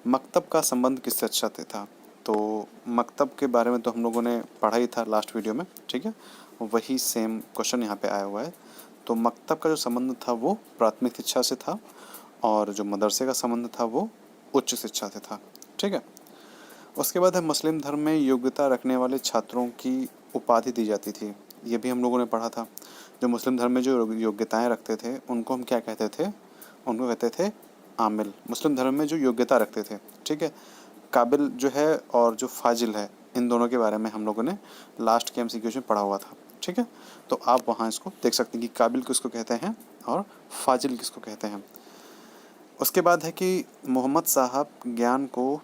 मकतब का संबंध किससे अच्छा था? तो मकतब के बारे में तो हम लोगों ने पढ़ा ही था लास्ट वीडियो में, ठीक है। वही सेम क्वेश्चन यहाँ पे आया हुआ है। तो मकतब का जो संबंध था वो प्राथमिक शिक्षा से था, और जो मदरसे का संबंध था वो उच्च शिक्षा से था, ठीक है। उसके बाद है मुस्लिम धर्म में योग्यता रखने वाले छात्रों की उपाधि दी जाती थी। ये भी हम लोगों ने पढ़ा था। जो मुस्लिम धर्म में जो योग्यताएं रखते थे उनको हम क्या कहते थे? उनको कहते थे आमिल। मुस्लिम धर्म में जो योग्यता रखते थे, ठीक है। काबिल जो है और जो फाजिल है, इन दोनों के बारे में हम लोगों ने लास्ट के एमसीक्यूज में पढ़ा हुआ था, ठीक है। तो आप वहाँ इसको देख सकते हैं कि काबिल किसको कहते हैं और फाजिल किसको कहते हैं। उसके बाद है कि मोहम्मद साहब ज्ञान को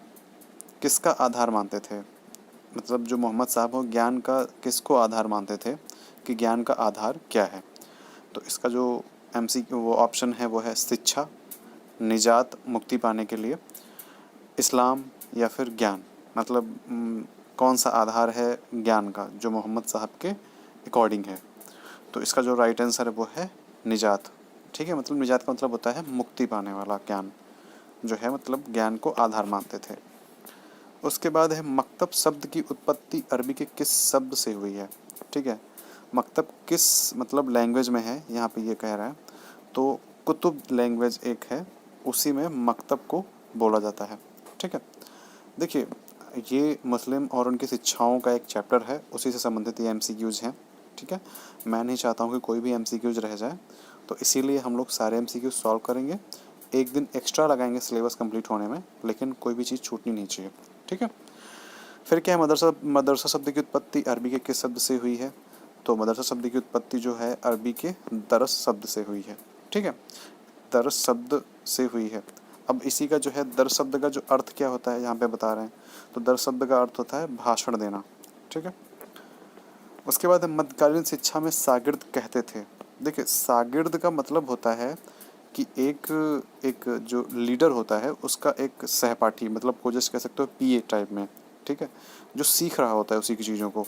किसका आधार मानते थे? मतलब जो मोहम्मद साहब हो ज्ञान का किसको आधार मानते थे, कि ज्ञान का आधार क्या है? तो इसका जो एमसीक्यू वो ऑप्शन है वो है शिक्षा, निजात मुक्ति पाने के लिए, इस्लाम, या फिर ज्ञान। मतलब कौन सा आधार है ज्ञान का जो मोहम्मद साहब के अकॉर्डिंग है? तो इसका जो राइट आंसर है वो है निजात, ठीक है। मतलब निजात का मतलब होता है मुक्ति पाने वाला ज्ञान, जो है मतलब ज्ञान को आधार मानते थे। उसके बाद है मकतब शब्द की उत्पत्ति अरबी के किस शब्द से हुई है? ठीक है। मकतब किस मतलब लैंग्वेज में है, यहाँ पे ये कह रहा है। तो कुतुब लैंग्वेज एक है, उसी में मकतब को बोला जाता है, ठीक है। देखिए, ये मुस्लिम और उनकी शिक्षाओं का एक चैप्टर है, उसी से संबंधित ये एमसीक्यूज हैं, ठीक है। मैं नहीं चाहता हूँ कि कोई भी एमसीक्यूज रह जाए, तो इसीलिए हम लोग सारे एमसीक्यूज सॉल्व करेंगे। एक दिन एक्स्ट्रा लगाएंगे सिलेबस कंप्लीट होने में, लेकिन कोई भी चीज़ छूटनी नहीं चाहिए, ठीक है। फिर क्या है, मदरसा मदरसा शब्द की उत्पत्ति अरबी के किस शब्द से हुई है? तो मदरसा शब्द की उत्पत्ति जो है अरबी के दरस शब्द से हुई है, ठीक है। दरस शब्द से हुई है। अब इसी का जो है दरस शब्द का जो अर्थ क्या होता है यहाँ पे बता रहे हैं। तो दरस शब्द का अर्थ होता है भाषण देना, ठीक है। उसके बाद मध्यकालीन शिक्षा में शागिर्द कहते थे। देखिए, शागिर्द का मतलब होता है कि एक एक जो लीडर होता है उसका एक सहपाठी, मतलब को जैसे कह सकते हो पीए टाइप में, ठीक है। जो सीख रहा होता है उसी की चीज़ों को।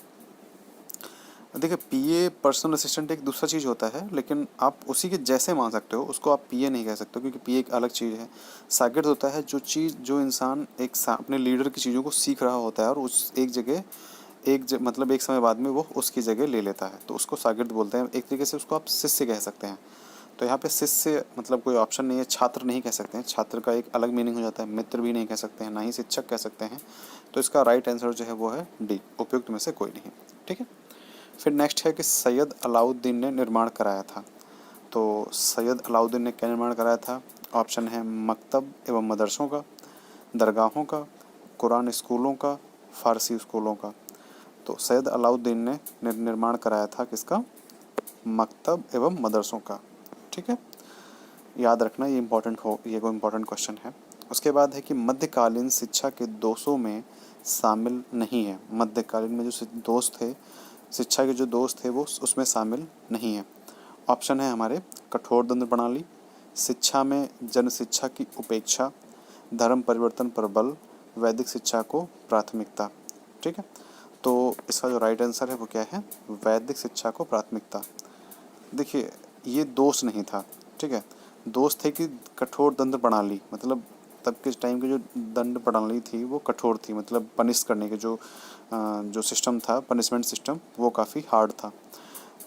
देखिए, पीए पर्सनल असिस्टेंट एक दूसरा चीज़ होता है, लेकिन आप उसी के जैसे मान सकते हो, उसको आप पीए नहीं कह सकते हो, क्योंकि पीए एक अलग चीज़ है। शागिर्द होता है जो इंसान अपने लीडर की चीज़ों को सीख रहा होता है और उस एक जगह मतलब एक समय बाद में वो उसकी जगह ले लेता है, तो उसको शागिर्द बोलते हैं। एक तरीके से उसको आप शिष्य कह सकते हैं। तो यहाँ पे शिष्य मतलब कोई ऑप्शन नहीं है, छात्र नहीं कह सकते हैं, छात्र का एक अलग मीनिंग हो जाता है, मित्र भी नहीं कह सकते हैं, ना ही शिक्षक कह सकते हैं। तो इसका राइट आंसर जो है वो है डी, उपयुक्त में से कोई नहीं, ठीक है। फिर नेक्स्ट है कि सैयद अलाउद्दीन ने निर्माण कराया था। तो सैयद अलाउद्दीन ने क्या निर्माण कराया था? ऑप्शन है मकतब एवं मदरसों का, दरगाहों का, कुरान स्कूलों का, फ़ारसी स्कूलों का। तो सैयद अलाउद्दीन ने निर्माण कराया था किसका? मकतब एवं मदरसों का, ठीक है। याद रखना, ये कोई इम्पोर्टेंट क्वेश्चन है। उसके बाद है कि मध्यकालीन शिक्षा के दोषों में शामिल नहीं है। मध्यकालीन में जो दोष थे, शिक्षा के जो दोस्त थे वो उसमें शामिल नहीं है। ऑप्शन है हमारे कठोर दंड प्रणाली, शिक्षा में जन शिक्षा की उपेक्षा, धर्म परिवर्तन पर बल, वैदिक शिक्षा को प्राथमिकता, ठीक है। तो इसका जो राइट आंसर है वो क्या है? वैदिक शिक्षा को प्राथमिकता। देखिए, ये दोष नहीं था, ठीक है। दोष थे कि कठोर दंड प्रणाली, मतलब तब के टाइम की जो दंड प्रणाली थी वो कठोर थी, मतलब पनिश करने के जो सिस्टम था, पनिशमेंट सिस्टम, वो काफ़ी हार्ड था।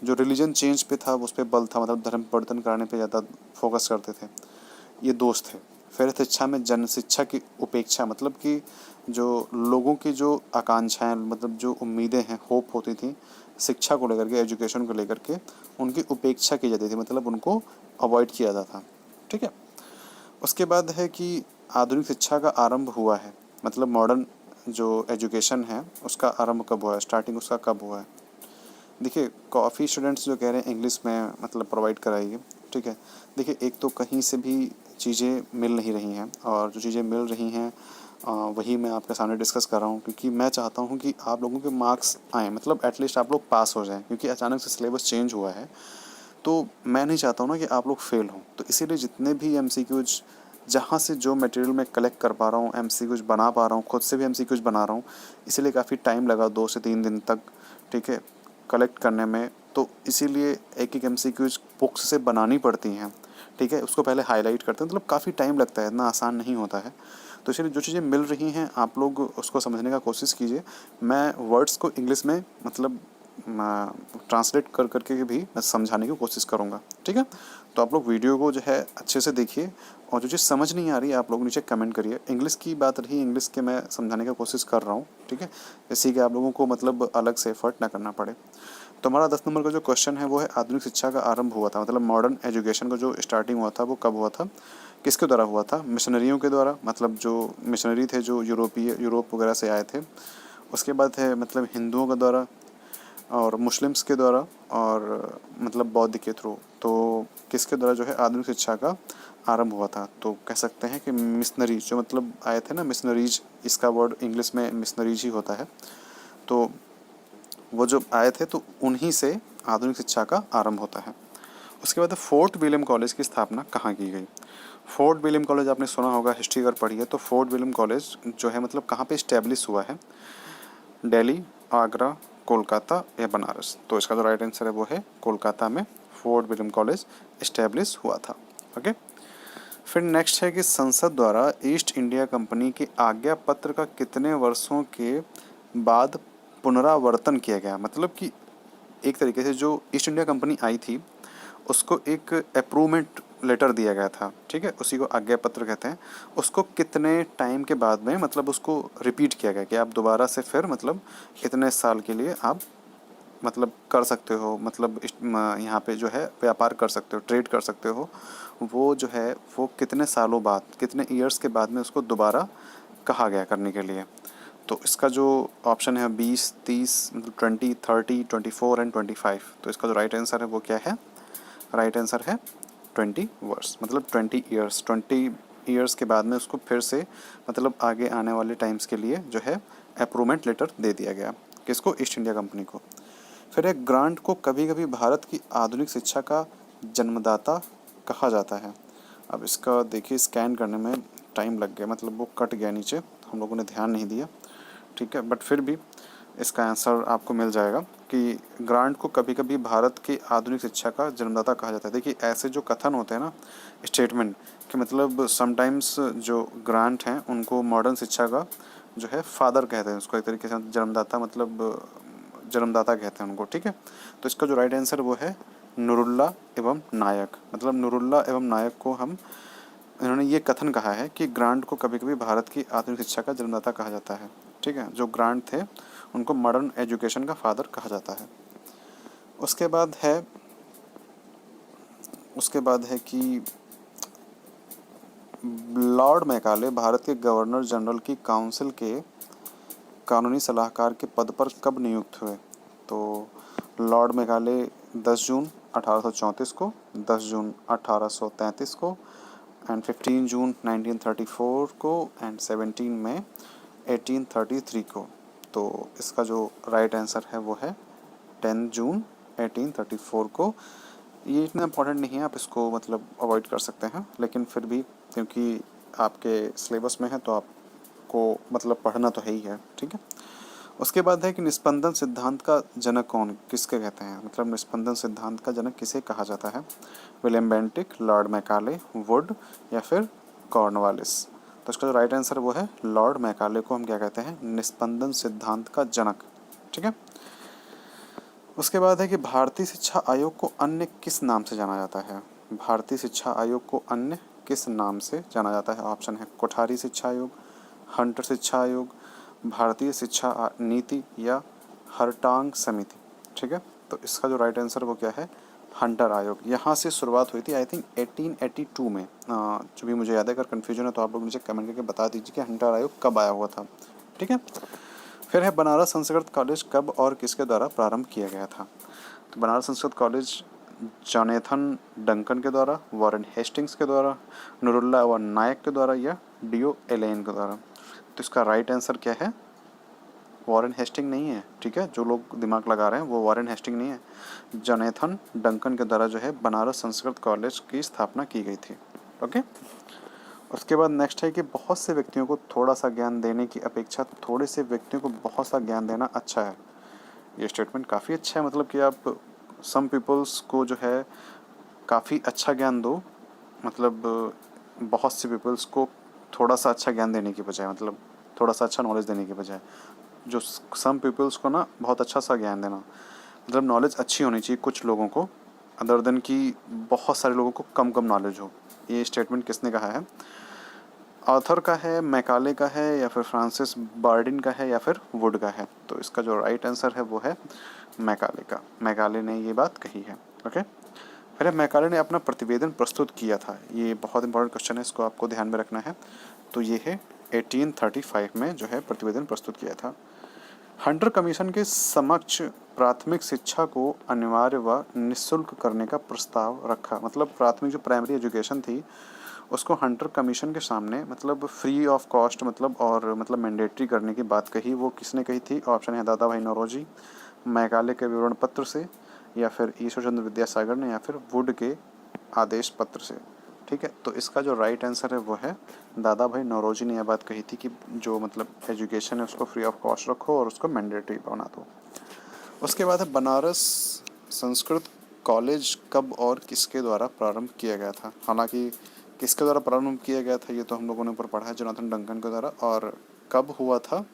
जो रिलीजन चेंज पे था उस पर बल था, मतलब धर्म परिवर्तन कराने पे ज़्यादा फोकस करते थे। ये दोष थे। फिर शिक्षा में जन शिक्षा की उपेक्षा, मतलब कि जो लोगों की जो आकांक्षाएं, मतलब जो उम्मीदें हैं, होप होती थी शिक्षा को लेकर के, एजुकेशन को लेकर के, उनकी उपेक्षा की जाती थी, मतलब उनको अवॉइड किया जाता था, ठीक है। उसके बाद है कि आधुनिक शिक्षा का आरंभ हुआ है, मतलब मॉडर्न जो एजुकेशन है उसका आरंभ कब हुआ है, स्टार्टिंग उसका कब हुआ है? देखिए, काफ़ी स्टूडेंट्स जो कह रहे हैं इंग्लिश में मतलब प्रोवाइड कराइए, ठीक है। देखिए, एक तो कहीं से भी चीज़ें मिल नहीं रही हैं, और जो चीज़ें मिल रही हैं वही मैं आपके सामने डिस्कस कर रहा हूँ, क्योंकि मैं चाहता हूँ कि आप लोगों के मार्क्स आएँ, मतलब एटलीस्ट आप लोग पास हो जाएँ, क्योंकि अचानक से सिलेबस चेंज हुआ है। तो मैं नहीं चाहता हूँ ना कि आप लोग फेल हों। तो इसीलिए जितने भी एमसीक्यूज, जहाँ से जो मटेरियल मैं कलेक्ट कर पा रहा हूँ, एमसीक्यूज बना पा रहा हूँ, खुद से भी एमसीक्यूज बना रहा हूँ, इसीलिए काफ़ी टाइम लगा, 2 से 3 दिन तक, ठीक है, कलेक्ट करने में। तो इसीलिए एक एक एमसीक्यूज बुक्स से बनानी पड़ती हैं, ठीक है, उसको पहले हाईलाइट करते हैं, मतलब काफ़ी टाइम लगता है, इतना आसान नहीं होता है। तो इसलिए जो चीज़ें मिल रही हैं आप लोग उसको समझने का कोशिश कीजिए। मैं वर्ड्स को इंग्लिश में मतलब ट्रांसलेट कर करके भी मैं समझाने की कोशिश करूँगा, ठीक है। तो आप लोग वीडियो को जो है अच्छे से देखिए, और जो चीज़ समझ नहीं आ रही है आप लोग नीचे कमेंट करिए। इंग्लिश की बात रही, इंग्लिश के मैं समझाने की कोशिश कर रहा हूँ, ठीक है, इसी के आप लोगों को मतलब अलग से एफर्ट ना करना पड़े। तो हमारा 10 नंबर का जो क्वेश्चन है वो है आधुनिक शिक्षा का आरंभ हुआ था, मतलब मॉडर्न एजुकेशन का जो स्टार्टिंग हुआ था वो कब हुआ था, किसके द्वारा हुआ था? मिशनरियों के द्वारा, मतलब जो मिशनरी थे जो यूरोप वगैरह से आए थे। उसके बाद है मतलब हिंदुओं के द्वारा और मुस्लिम्स के द्वारा और मतलब बौद्ध के थ्रू। तो किसके द्वारा जो है आधुनिक शिक्षा का आरंभ हुआ था? तो कह सकते हैं कि मिशनरी जो मतलब आए थे ना, मिशनरीज, इसका वर्ड इंग्लिश में मिशनरीज ही होता है। तो वो जब आए थे तो उन्हीं से आधुनिक शिक्षा का आरंभ होता है। उसके बाद फोर्ट विलियम कॉलेज की स्थापना कहाँ की गई? फोर्ट विलियम कॉलेज आपने सुना होगा, हिस्ट्री अगर पढ़ी है तो फोर्ट विलियम कॉलेज जो है मतलब कहाँ पे इस्टेब्लिश हुआ है? दिल्ली, आगरा, कोलकाता या बनारस? तो इसका जो राइट आंसर है वो है कोलकाता में फोर्ट विलियम कॉलेज इस्टेब्लिश हुआ था। ओके, फिर नेक्स्ट है कि संसद द्वारा ईस्ट इंडिया कंपनी के आज्ञा पत्र का कितने वर्षों के बाद पुनरावर्तन किया गया? मतलब कि एक तरीके से जो ईस्ट इंडिया कंपनी आई थी उसको एक अप्रूवमेंट लेटर दिया गया था, ठीक है, उसी को आज्ञा पत्र कहते हैं। उसको कितने टाइम के बाद में मतलब उसको रिपीट किया गया कि आप दोबारा से फिर मतलब इतने साल के लिए आप मतलब कर सकते हो, मतलब यहाँ पे जो है व्यापार कर सकते हो, ट्रेड कर सकते हो। वो जो है वो कितने सालों बाद, कितने ईयर्स के बाद में उसको दोबारा कहा गया करने के लिए? तो इसका जो ऑप्शन है 20, 30, मतलब 20, 30, 24 एंड 25। तो इसका जो राइट आंसर है वो क्या है? राइट आंसर है 20 वर्ष, मतलब 20 ईयर्स के बाद में उसको फिर से मतलब आगे आने वाले टाइम्स के लिए जो है अप्रूवमेंट लेटर दे दिया गया। किसको? ईस्ट इंडिया कंपनी को। फिर एक ग्रांट को कभी कभी भारत की आधुनिक शिक्षा का जन्मदाता कहा जाता है। अब इसका देखिए स्कैन करने में टाइम लग गया, मतलब वो कट गया नीचे, हम लोगों ने ध्यान नहीं दिया, ठीक है, बट फिर भी इसका आंसर आपको मिल जाएगा कि ग्रांट को कभी कभी भारत की आधुनिक शिक्षा का जन्मदाता कहा जाता है। देखिए ऐसे जो कथन होते हैं ना, स्टेटमेंट, कि मतलब समटाइम्स जो ग्रांट हैं उनको मॉडर्न शिक्षा का जो है फादर कहते हैं, उसको एक तरीके से जन्मदाता, मतलब जन्मदाता कहते हैं उनको, ठीक है। तो इसका जो राइट आंसर वो है नूरुल्लाह एवं नायक, मतलब नूरुल्लाह एवं नायक को हम, इन्होंने ये कथन कहा है कि ग्रांट को कभी कभी भारत की आधुनिक शिक्षा का जन्मदाता कहा जाता है, ठीक है। जो ग्रांट थे उनको मॉडर्न एजुकेशन का फादर कहा जाता है। उसके बाद है कि लॉर्ड मैकाले भारत के गवर्नर जनरल की काउंसिल के कानूनी सलाहकार के पद पर कब नियुक्त हुए? तो लॉर्ड मैकाले 10 जून 1834 को, 10 जून 1833 को एंड 15 जून 1934 को एंड 17 मई 1833 को। तो इसका जो राइट आंसर है वो है 10 जून 1834 को। ये इतना इम्पोर्टेंट नहीं है, आप इसको मतलब अवॉइड कर सकते हैं, लेकिन फिर भी क्योंकि आपके सिलेबस में है तो आपको मतलब पढ़ना तो है ही है, ठीक है। उसके बाद है कि निस्पंदन सिद्धांत का जनक कौन, किसके कहते हैं? मतलब निस्पंदन सिद्धांत का जनक किसे कहा जाता है? William Bentinck, Lord Macaulay, would या फिर कॉर्नवालिस? तो इसका जो राइट आंसर वो है लॉर्ड मैकाले को हम क्या कहते हैं? निस्पंदन सिद्धांत का जनक, ठीक है। उसके बाद है कि भारतीय शिक्षा आयोग को अन्य किस नाम से जाना जाता है? भारतीय शिक्षा आयोग को अन्य किस नाम से जाना जाता है? ऑप्शन है कोठारी शिक्षा आयोग, हंटर शिक्षा आयोग, भारतीय शिक्षा नीति या हरटांग समिति, ठीक है। तो इसका जो राइट आंसर वो क्या है? हंटर आयोग। यहाँ से शुरुआत हुई थी आई थिंक 1882 में, जो भी मुझे याद है। अगर कन्फ्यूजन है तो आप लोग मुझे कमेंट करके बता दीजिए कि हंटर आयोग कब आया हुआ था, ठीक है। फिर है बनारस संस्कृत कॉलेज कब और किसके द्वारा प्रारंभ किया गया था? तो Banaras Sanskrit college Jonathan Duncan के द्वारा, वॉरेन हेस्टिंग्स के द्वारा, नूरुल्लाह व नायक के द्वारा या डीओ एलेन के द्वारा? तो इसका राइट आंसर क्या है? वॉरेन हेस्टिंग नहीं है, ठीक है। जो लोग दिमाग लगा रहे हैं वो वॉरेन हेस्टिंग नहीं है, जोनेथन डंकन के द्वारा जो है बनारस संस्कृत कॉलेज की स्थापना की गई थी। ओके। उसके बाद नेक्स्ट है कि बहुत से व्यक्तियों को थोड़ा सा ज्ञान देने की अपेक्षा थोड़े से व्यक्तियों को बहुत सा ज्ञान देना अच्छा है। ये स्टेटमेंट काफ़ी अच्छा है, मतलब कि आप सम पीपल्स को जो है काफ़ी अच्छा ज्ञान दो, मतलब बहुत सी पीपल्स को थोड़ा सा अच्छा ज्ञान देने की बजाय, मतलब थोड़ा सा अच्छा नॉलेज देने की बजाय, जो सम पीपल्स को ना बहुत अच्छा सा ज्ञान देना, मतलब नॉलेज अच्छी होनी चाहिए कुछ लोगों को, अदर देन कि बहुत सारे लोगों को कम कम नॉलेज हो। ये स्टेटमेंट किसने कहा है? ऑथर का है, मैकाले का है, या फिर फ्रांसिस बार्डिन का है, या फिर वुड का है? तो इसका जो राइट आंसर है वो है मैकाले का। मैकाले ने ये बात कही है। ओके, फिर मैकाले ने अपना प्रतिवेदन प्रस्तुत किया था। ये बहुत इंपॉर्टेंट क्वेश्चन है, इसको आपको ध्यान में रखना है। तो ये है 1835 में जो है प्रतिवेदन प्रस्तुत किया था। हंटर कमीशन के समक्ष प्राथमिक शिक्षा को अनिवार्य व निःशुल्क करने का प्रस्ताव रखा। मतलब प्राथमिक जो प्राइमरी एजुकेशन थी उसको हंटर कमीशन के सामने मतलब फ्री ऑफ कॉस्ट मतलब और मतलब मैंडेटरी करने की बात कही। वो किसने कही थी? ऑप्शन है दादा भाई नौरोजी, मैकाले के विवरण पत्र से, या फिर ईश्वर चंद्र विद्यासागर ने, या फिर वुड के आदेश पत्र से। ठीक है, तो इसका जो राइट आंसर है वो है दादा भाई नौरोजी ने यह बात कही थी कि जो मतलब एजुकेशन है उसको फ्री ऑफ कॉस्ट रखो और उसको मैंडेटरी बना दो। उसके बाद है बनारस संस्कृत कॉलेज कब और किसके द्वारा प्रारंभ किया गया था? हालांकि किसके द्वारा प्रारंभ किया गया था ये तो हम लोगों ने ऊपर पढ़ा है, जोनाथन डंकन के द्वारा। और कब हुआ था?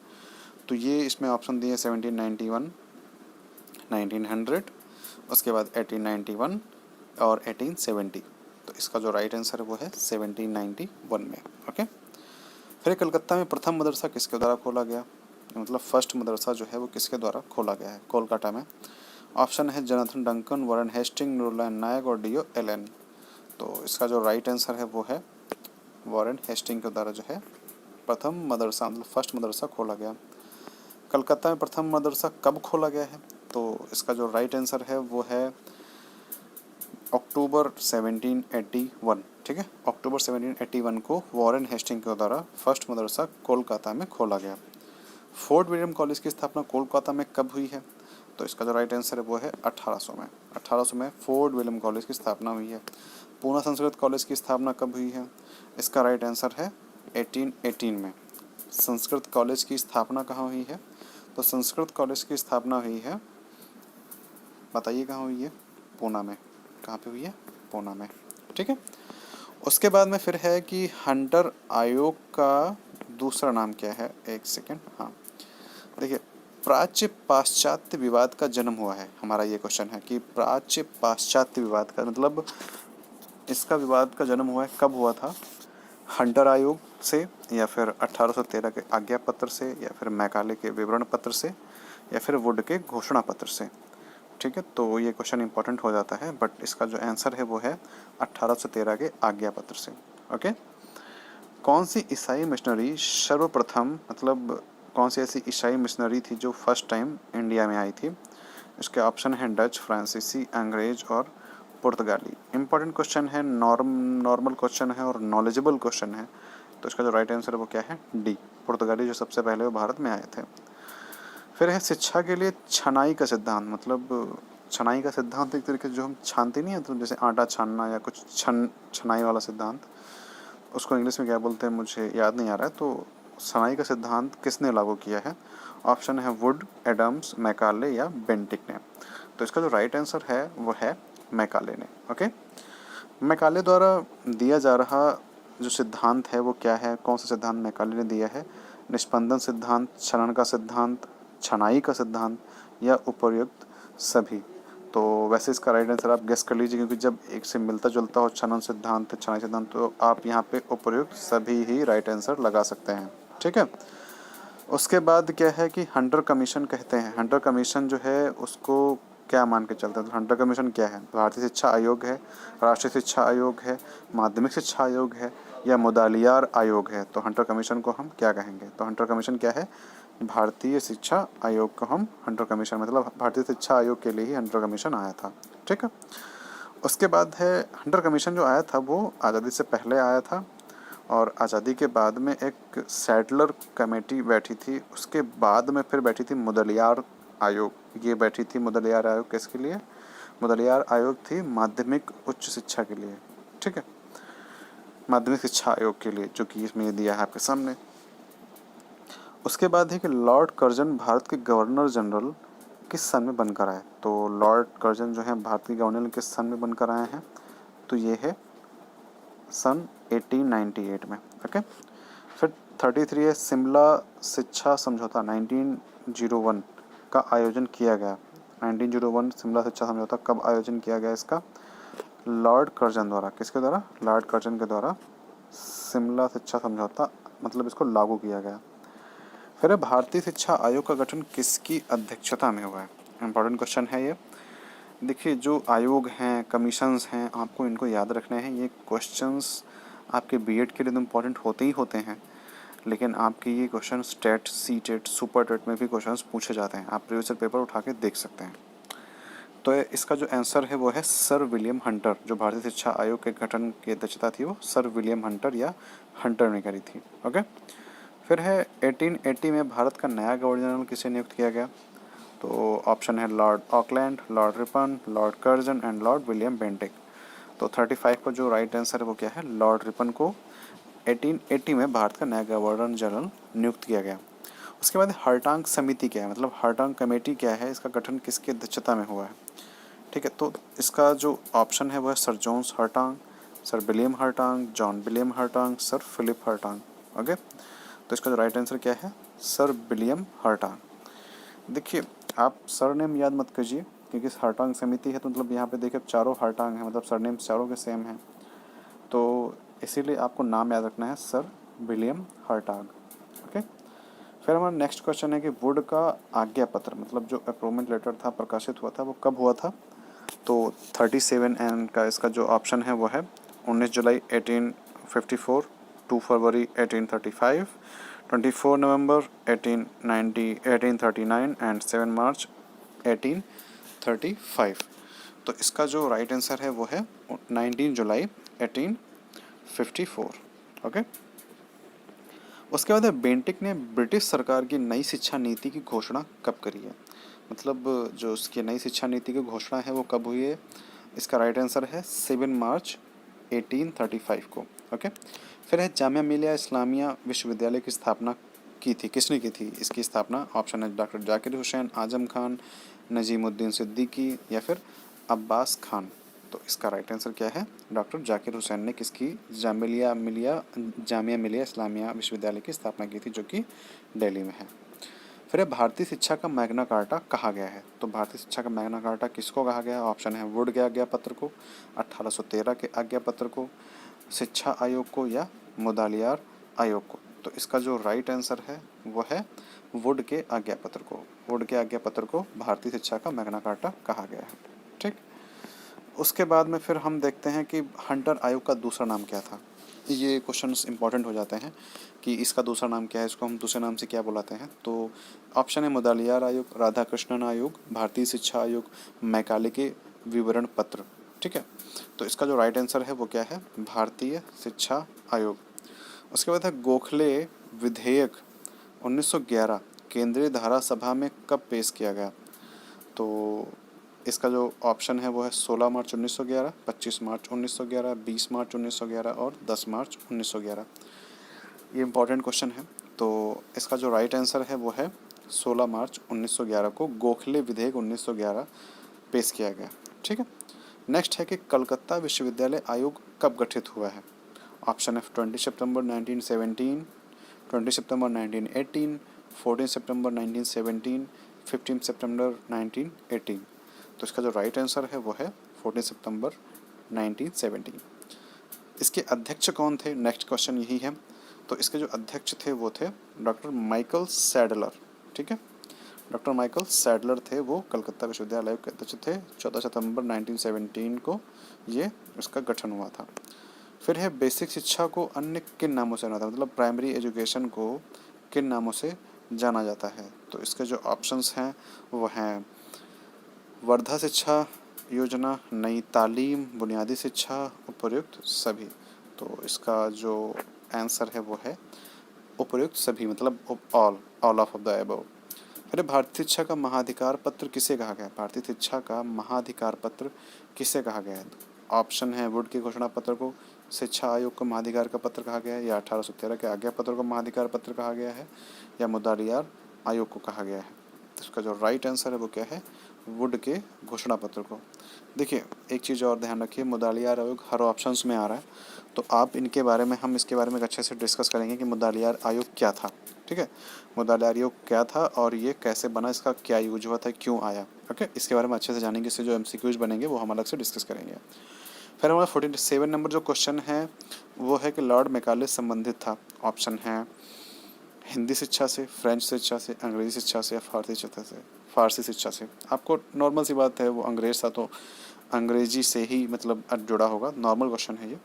तो ये इसमें ऑप्शन दिए 1791, 1900, उसके बाद 1891 और 1870। तो इसका जो राइट आंसर है वो है 1791 में। ओके, फिर कलकत्ता में प्रथम मदरसा किसके द्वारा खोला गया? मतलब फर्स्ट मदरसा जो है वो किसके द्वारा खोला गया है कोलकाता में? ऑप्शन है Jonathan Duncan, Warren Hasting, Nurullah Naik और डीओ एलन। तो इसका जो राइट आंसर है वो है वॉरेन हेस्टिंग के द्वारा जो है प्रथम मदरसा मतलब फर्स्ट मदरसा खोला गया। कलकत्ता में प्रथम मदरसा कब खोला गया है? तो इसका जो राइट आंसर है वो है अक्टूबर 1781। ठीक है, अक्टूबर 1781 को वॉरेन हेस्टिंग के द्वारा फर्स्ट मदरसा कोलकाता में खोला गया। फोर्ट विलियम कॉलेज की स्थापना कोलकाता में कब हुई है? तो इसका जो राइट आंसर है वो है 1800 में। 1800 में फोर्ट विलियम कॉलेज की स्थापना हुई है। पूना संस्कृत कॉलेज की स्थापना कब हुई है? इसका राइट आंसर है 1818 में। संस्कृत कॉलेज की स्थापना कहाँ हुई है? तो संस्कृत कॉलेज की स्थापना हुई है, बताइए कहाँ हुई है? पूना में। कहाँ पे हुई है? पूना में। ठीक है, उसके बाद में फिर है कि हंटर आयोग का दूसरा नाम क्या है? एक सेकेंड, हाँ देखिए, प्राच्य पाश्चात्य विवाद का जन्म हुआ है। हमारा ये क्वेश्चन है कि प्राच्य पाश्चात्य विवाद का मतलब इसका विवाद का जन्म हुआ है, कब हुआ था? हंटर आयोग से, या फिर 1813 के आज्ञा पत्र से, या फिर मैकाले के विवरण पत्र से, या फिर वुड के घोषणा पत्र से। ठीक है, तो ये क्वेश्चन इंपॉर्टेंट हो जाता है, बट इसका जो आंसर है वो है 1813 के आज्ञा पत्र से। ओके, कौन सी ईसाई मिशनरी सर्वप्रथम मतलब कौन सी ऐसी ईसाई मिशनरी थी जो फर्स्ट टाइम इंडिया में आई थी? इसके ऑप्शन हैं डच, फ्रांसीसी, अंग्रेज और पुर्तगाली। इंपॉर्टेंट क्वेश्चन है, नॉर्मल क्वेश्चन है और नॉलेजेबल क्वेश्चन है। तो इसका जो राइट आंसर है वो क्या है? डी, पुर्तगाली, जो सबसे पहले वो भारत में आए थे। फिर है शिक्षा के लिए छनाई का सिद्धांत। मतलब छनाई का सिद्धांत एक तरीके से जो हम छानते नहीं है, तो जैसे आटा छानना या कुछ छनाई वाला सिद्धांत, उसको इंग्लिश में क्या बोलते हैं मुझे याद नहीं आ रहा है। तो छनाई का सिद्धांत किसने लागू किया है? ऑप्शन है वुड, एडम्स, मैकाले या बेंटिक ने। तो इसका जो राइट आंसर है वो है मैकाले ने। ओके, मैकाले द्वारा दिया जा रहा जो सिद्धांत है वो क्या है? कौन सा सिद्धांत मैकाले ने दिया है? निष्पंदन सिद्धांत, छनन का सिद्धांत, छनाई का सिद्धांत या उपर्युक्त सभी? तो वैसे इसका राइट आंसर आप गेस कर लीजिए, क्योंकि जब एक से मिलता जुलता हो छनन सिद्धांत, छनाई सिद्धांत, तो आप यहाँ पे उपर्युक्त सभी ही राइट आंसर लगा सकते हैं। ठीक है, उसके बाद क्या है कि हंटर कमीशन कहते हैं। हंटर कमीशन जो है उसको क्या मान के चलते हैं? तो हंटर कमीशन क्या है? भारतीय शिक्षा आयोग है, राष्ट्रीय शिक्षा आयोग है, माध्यमिक शिक्षा आयोग है या मुदालियार आयोग है? तो हंटर कमीशन को हम क्या कहेंगे? तो हंटर कमीशन क्या है? भारतीय शिक्षा आयोग को हम हंटर कमीशन मतलब भारतीय शिक्षा आयोग के लिए ही हंटर कमीशन आया था। ठीक है, उसके बाद है हंटर कमीशन जो आया था वो आज़ादी से पहले आया था, और आज़ादी के बाद में एक सैडलर कमेटी बैठी थी, उसके बाद में फिर बैठी थी मुदलियार आयोग। ये बैठी थी मुदलियार आयोग किसके लिए? मुदलियार आयोग थी माध्यमिक उच्च शिक्षा के लिए। ठीक है, माध्यमिक शिक्षा आयोग के लिए, जो कि इसमें दिया है आपके सामने। उसके बाद है कि लॉर्ड कर्जन भारत के गवर्नर जनरल किस सन में बनकर आए? तो लॉर्ड कर्जन जो है भारत के गवर्नर किस सन में बनकर आए हैं? तो ये है सन 1898 में। ओके, फिर 33 है शिमला शिक्षा समझौता 1901 का आयोजन किया गया। 1901 शिमला शिक्षा समझौता कब आयोजन किया गया इसका? लॉर्ड कर्जन द्वारा। किसके द्वारा? लॉर्ड कर्जन के द्वारा शिमला शिक्षा समझौता मतलब इसको लागू किया गया। फिर भारतीय शिक्षा आयोग का गठन किसकी अध्यक्षता में हुआ है? इंपॉर्टेंट क्वेश्चन है ये। देखिए, जो आयोग हैं, कमीशंस हैं, आपको इनको याद रखना है। ये क्वेश्चंस आपके बीएड के लिए तो इम्पोर्टेंट होते ही होते हैं, लेकिन आपके ये question TET, C TET, super TET में भी क्वेश्चंस पूछे जाते हैं। आप प्रीवियस पेपर उठा के देख सकते हैं। तो इसका जो आंसर है वो है सर विलियम हंटर। जो भारतीय शिक्षा आयोग के गठन की अध्यक्षता थी वो सर विलियम हंटर या हंटर ने करी थी। ओके, फिर है 1880 में भारत का नया गवर्नर जनरल किसे नियुक्त किया गया? तो ऑप्शन है Lord Auckland, Lord Ripon, Lord Curzon and Lord William Bentinck. तो 35 का जो राइट आंसर है वो क्या है? लॉर्ड रिपन को 1880 में भारत का नया गवर्नर जनरल नियुक्त किया गया। उसके बाद हर्टांग समिति क्या है, मतलब हर्टांग कमेटी क्या है, इसका गठन किसकी अध्यक्षता में हुआ है? ठीक है, तो इसका जो ऑप्शन है वो है sir Johns Hartog, sir William Hartog, John William Hartog, sir Philip Hartog. Okay, तो इसका जो राइट आंसर क्या है? Sir William Hartog. देखिए, आप सर नेम याद मत कीजिए, क्योंकि हर्टांग समिति है तो मतलब यहाँ पे देखिए चारों हर्टांग हैं, मतलब सर नेम चारों के सेम हैं, तो इसीलिए आपको नाम याद रखना है सर विलियम हर्टाग। ओके, फिर हमारा नेक्स्ट क्वेश्चन है कि वुड का आज्ञा पत्र मतलब जो अप्रूवमेंट लेटर था प्रकाशित हुआ था वो कब हुआ था? तो 37 एंड का इसका जो ऑप्शन है वो है 19 जुलाई 1854, 2 फरवरी 1835, 24 नवंबर 1839 एंड 7 मार्च 1835। तो इसका जो राइट आंसर है वो है 19 जुलाई 1854। ओके, उसके बाद है बेंटिक ने ब्रिटिश सरकार की नई शिक्षा नीति की घोषणा कब करी है? मतलब जो उसकी नई शिक्षा नीति की घोषणा है वो कब हुई है? इसका राइट आंसर है 7 मार्च 1835 को। ओके, फिर है जामिया मिलिया इस्लामिया विश्वविद्यालय की स्थापना की थी, किसने की थी इसकी स्थापना? ऑप्शन है डॉक्टर जाकिर हुसैन, आजम खान, नजीमुद्दीन सिद्दीकी या फिर अब्बास खान। तो इसका राइट आंसर क्या है? डॉक्टर जाकिर हुसैन ने किसकी जामिया मिलिया इस्लामिया विश्वविद्यालय की स्थापना की थी, जो कि दिल्ली में है। फिर भारतीय शिक्षा का मैग्ना कार्टा कहा गया है? तो भारतीय शिक्षा का मैग्ना कार्टा किसको कहा गया है? ऑप्शन है वुड के आज्ञा पत्र को, 1813 के आज्ञा पत्र को, शिक्षा आयोग को या मुदालियार आयोग को। तो इसका जो राइट आंसर है वो है वुड के आज्ञा पत्र को। वुड के आज्ञा पत्र को भारतीय शिक्षा का मैग्ना कार्टा कहा गया है। ठीक, उसके बाद में फिर हम देखते हैं कि हंटर आयोग का दूसरा नाम क्या था। ये क्वेश्चंस इंपॉर्टेंट हो जाते हैं कि इसका दूसरा नाम क्या है, इसको हम दूसरे नाम से क्या बुलाते हैं। तो ऑप्शन है मुदालियार आयोग, राधाकृष्णन आयोग, भारतीय शिक्षा आयोग, मैकाले के विवरण पत्र। ठीक है, तो इसका जो राइट आंसर है वो क्या है? भारतीय शिक्षा आयोग। उसके बाद है गोखले विधेयक 1911 केंद्रीय धारा सभा में कब पेश किया गया? तो इसका जो ऑप्शन है वो है 16 मार्च 1911, 25 मार्च 1911, 20 मार्च 1911 और 10 मार्च 1911। ये इंपॉर्टेंट क्वेश्चन है। तो इसका जो राइट आंसर है वो है 16 मार्च 1911 को गोखले विधेयक 1911 पेश किया गया। ठीक है, नेक्स्ट है कि कलकत्ता विश्वविद्यालय आयोग कब गठित हुआ है? ऑप्शन है 20 सितंबर 1917, 20 सितंबर 1918, 14 सितंबर 1917, 15 सितंबर 1918। तो इसका जो राइट आंसर है वो है 14 सितंबर 1917। इसके अध्यक्ष कौन थे? नेक्स्ट क्वेश्चन यही है। तो इसके जो अध्यक्ष थे वो थे डॉक्टर माइकल सैडलर। ठीक है, डॉक्टर माइकल सैडलर थे, वो कलकत्ता विश्वविद्यालय के अध्यक्ष थे। 14 सितंबर 1917 को ये उसका गठन हुआ था। फिर है बेसिक शिक्षा को अन्य किन नामों से जाना था, मतलब प्राइमरी एजुकेशन को किन नामों से जाना जाता है? तो इसके जो ऑप्शंस हैं वो हैं वर्धा शिक्षा योजना, नई तालीम, बुनियादी शिक्षा, उपर्युक्त सभी। तो इसका जो आंसर है वो है उपर्युक्त सभी, मतलब ऑल ऑफ द अबव। फिर भारतीय शिक्षा का महाधिकार पत्र किसे कहा गया? भारतीय शिक्षा का महाधिकार पत्र किसे कहा गया है? ऑप्शन है वुड के घोषणा पत्र को, शिक्षा आयोग को महाधिकार का पत्र कहा गया है, या 1813 के आज्ञा पत्र को महाधिकार पत्र कहा गया है, या मुदालियार आयोग को कहा गया है। तो इसका जो राइट आंसर है वो क्या है? वुड के घोषणा पत्र को। देखिए, एक चीज़ और ध्यान रखिए, मुदालियार आयोग हर ऑप्शंस में आ रहा है, तो आप इनके बारे में, हम इसके बारे में अच्छे से डिस्कस करेंगे कि मुदालियार आयोग क्या था, ठीक है, मुदालियार आयोग क्या था और ये कैसे बना, इसका क्या यूज हुआ था, क्यों आया, ओके, इसके बारे में अच्छे से जानेंगे। इससे जो एमसीक्यूज बनेंगे वो हम अलग से डिस्कस करेंगे। फिर हमारा 47 नंबर जो क्वेश्चन है वो है कि लॉर्ड मैकाले संबंधित था। ऑप्शन है हिंदी शिक्षा से, फ्रेंच शिक्षा से, अंग्रेजी शिक्षा से या फारसी शिक्षा से। आपको नॉर्मल सी बात है, वो अंग्रेज था तो अंग्रेजी से ही मतलब जुड़ा होगा, नॉर्मल क्वेश्चन है ये।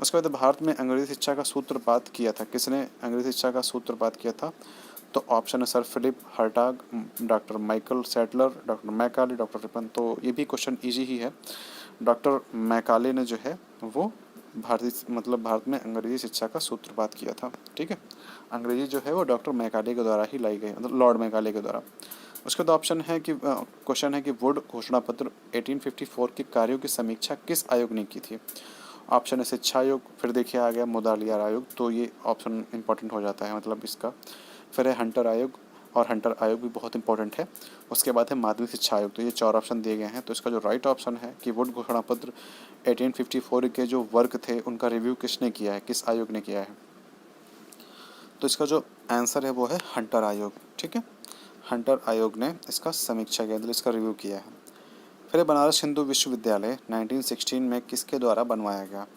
उसके बाद भारत में अंग्रेजी शिक्षा का सूत्रपात किया था, किसने अंग्रेजी शिक्षा का सूत्रपात किया था? तो ऑप्शन है sir Philip Hartog, doctor Michael Sadler, doctor Macaulay, doctor Ripon. तो ये भी क्वेश्चन इजी ही है। डॉक्टर मैकाले ने जो है वो भारत में अंग्रेजी शिक्षा का सूत्रपात किया था, ठीक है। अंग्रेजी जो है वो डॉक्टर मैकाले के द्वारा ही लाई गई, मतलब लॉर्ड मैकाले के द्वारा। उसके बाद ऑप्शन है कि क्वेश्चन है कि वुड घोषणा पत्र 1854 के कार्यों की समीक्षा किस आयोग ने की थी? ऑप्शन है शिक्षा आयोग, फिर देखिए आ गया मुदालियार आयोग, तो ये ऑप्शन इंपॉर्टेंट हो जाता है मतलब इसका। फिर है हंटर आयोग, और हंटर आयोग भी बहुत इंपॉर्टेंट है। उसके बाद है माध्यमिक शिक्षा आयोग। तो ये 4 ऑप्शन दिए गए हैं। तो इसका जो राइट ऑप्शन है कि वुड घोषणा पत्र 1854 के जो वर्क थे उनका रिव्यू किसने किया है, किस आयोग ने किया है? तो इसका जो आंसर है वो है हंटर आयोग, ठीक है। हंटर आयोग ने इसका समीक्षा किया, मतलब इसका रिव्यू किया है। फिर बनारस हिंदू विश्वविद्यालय 1916 में किसके द्वारा बनवाया गया?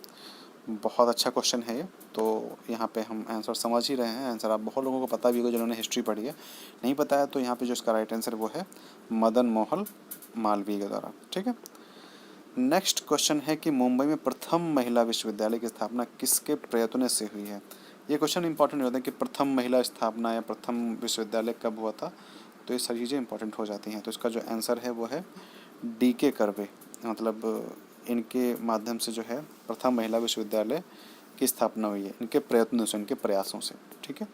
बहुत अच्छा क्वेश्चन है ये। तो यहाँ पे हम आंसर समझ ही रहे हैं। आंसर आप बहुत लोगों को पता भी होगा जिन्होंने हिस्ट्री पढ़ी है। नहीं पता है तो यहाँ पे जो इसका राइट आंसर वो है मदन मोहन मालवीय के द्वारा, ठीक है। नेक्स्ट क्वेश्चन है कि मुंबई में प्रथम महिला विश्वविद्यालय की स्थापना किसके प्रयत्नों से हुई है? ये क्वेश्चन इंपॉर्टेंट होता है कि प्रथम महिला स्थापना या प्रथम विश्वविद्यालय कब हुआ था, तो ये सारी चीज़ें इंपॉर्टेंट हो जाती हैं। तो इसका जो आंसर है वो है DK कर्वे, मतलब इनके माध्यम से जो है प्रथम महिला विश्वविद्यालय की स्थापना हुई है, इनके प्रयत्नों से, इनके प्रयासों से, ठीक है।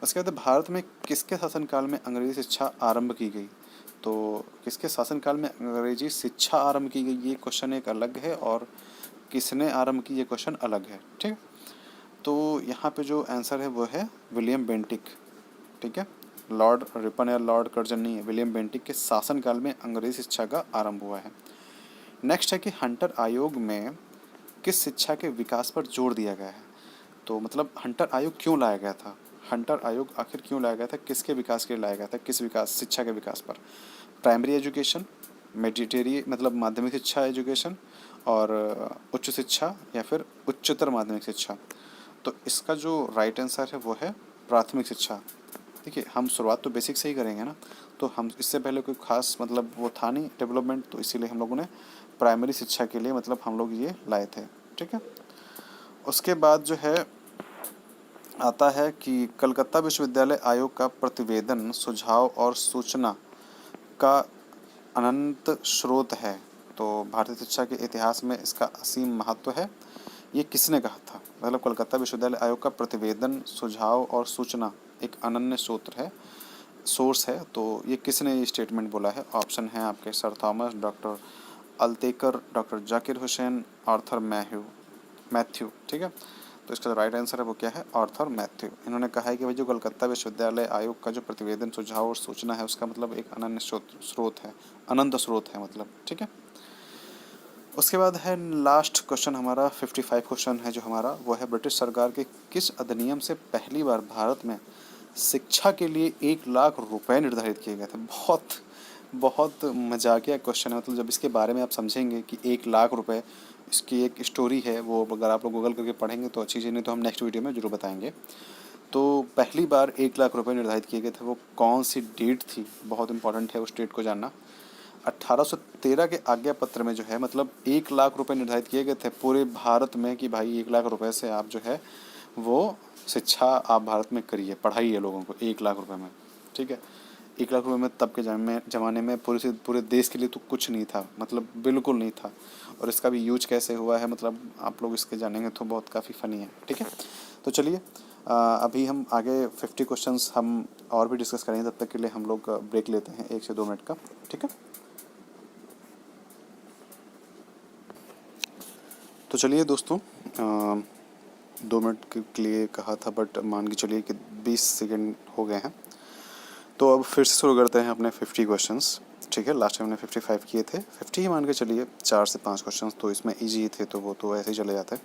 उसके बाद भारत में किसके शासनकाल में अंग्रेजी शिक्षा आरंभ की गई? तो किसके शासनकाल में अंग्रेजी शिक्षा आरंभ की गई, ये क्वेश्चन एक अलग है, और किसने आरंभ की ये क्वेश्चन अलग है, ठीक। तो यहाँ पे जो आंसर है वो है विलियम बेंटिक, ठीक है। लॉर्ड रिपन या लॉर्ड कर्जन नहीं है, विलियम बेंटिक के शासनकाल में अंग्रेजी शिक्षा का आरंभ हुआ है। नेक्स्ट है कि हंटर आयोग में किस शिक्षा के विकास पर जोर दिया गया है? तो मतलब हंटर आयोग क्यों लाया गया था? हंटर आयोग आखिर क्यों लाया गया था, किसके विकास के लिए लाया गया था, किस विकास, शिक्षा के विकास पर? प्राइमरी एजुकेशन, मेडिटेरी मतलब माध्यमिक शिक्षा एजुकेशन, और उच्च शिक्षा, या फिर उच्चतर माध्यमिक शिक्षा? तो इसका जो राइट आंसर है वो है प्राथमिक शिक्षा। देखिए हम शुरुआत तो बेसिक से ही करेंगे ना, तो हम इससे पहले कोई खास मतलब वो था नहीं डेवलपमेंट, तो इसीलिए हम लोगों ने प्राइमरी शिक्षा के लिए मतलब हम लोग ये लाए थे, ठीक है। उसके बाद जो है आता है कि कलकत्ता विश्वविद्यालय आयोग का प्रतिवेदन, सुझाव और सूचना का अनंत स्रोत है। तो भारतीय शिक्षा के इतिहास में इसका असीम महत्व है, ये किसने कहा था? मतलब कलकत्ता विश्वविद्यालय आयोग का प्रतिवेदन, सुझाव और सूचना एक अनन्य स्रोत है, सोर्स है, तो ये किसने ये स्टेटमेंट बोला है? ऑप्शन है आपके sir Thomas, doctor Altekar, doctor Zakir Hussain, Arthur Matthew, ठीक है। तो इसका राइट आंसर है वो क्या है? Arthur Matthew. इन्होंने कहा है कि भाई जो कलकत्ता विश्वविद्यालय आयोग का जो प्रतिवेदन, सुझाव और सूचना है उसका मतलब एक अनन्य स्रोत है, अनंत स्रोत है मतलब, ठीक है। उसके बाद है लास्ट क्वेश्चन हमारा 55 क्वेश्चन है जो हमारा, वो है ब्रिटिश सरकार के किस अधिनियम से पहली बार भारत में शिक्षा के लिए 1 लाख रुपए निर्धारित किए गए थे? बहुत बहुत मजाकिया क्वेश्चन है, मतलब जब इसके बारे में आप समझेंगे कि 1 लाख रुपए, इसकी एक स्टोरी है, वो अगर आप लोग गूगल करके पढ़ेंगे तो अच्छी चीज़, नहीं तो हम नेक्स्ट वीडियो में जरूर बताएंगे। तो पहली बार 1 लाख रुपए निर्धारित किए गए थे, वो कौन सी डेट थी? बहुत इंपॉर्टेंट है उस डेट को जानना। 1813 के आज्ञा पत्र में जो है मतलब 1 लाख रुपए निर्धारित किए गए थे पूरे भारत में कि भाई 1 लाख रुपए से आप जो है वो शिक्षा आप भारत में करिए, पढ़ाइए लोगों को 1 लाख रुपए में, ठीक है। 1 लाख रुपए में तब के ज़माने में पूरे देश के लिए तो कुछ नहीं था, मतलब बिल्कुल नहीं था। और इसका भी यूज कैसे हुआ है मतलब आप लोग इसके जानेंगे तो बहुत काफ़ी फ़नी है, ठीक है। तो चलिए अभी हम आगे 50 क्वेश्चंस हम और भी डिस्कस करेंगे, तब तक के लिए हम लोग ब्रेक लेते हैं 1 से 2 मिनट का, ठीक है। तो चलिए दोस्तों 2 मिनट के लिए कहा था बट मान के चलिए कि 20 सेकंड हो गए हैं। तो अब फिर से शुरू करते हैं अपने 50 क्वेश्चंस, ठीक है। लास्ट टाइम हमने 55 किए थे, 50 ही मान के चलिए, 4 से 5 क्वेश्चंस तो इसमें इजी ही थे, तो वो तो ऐसे ही चले जाते हैं।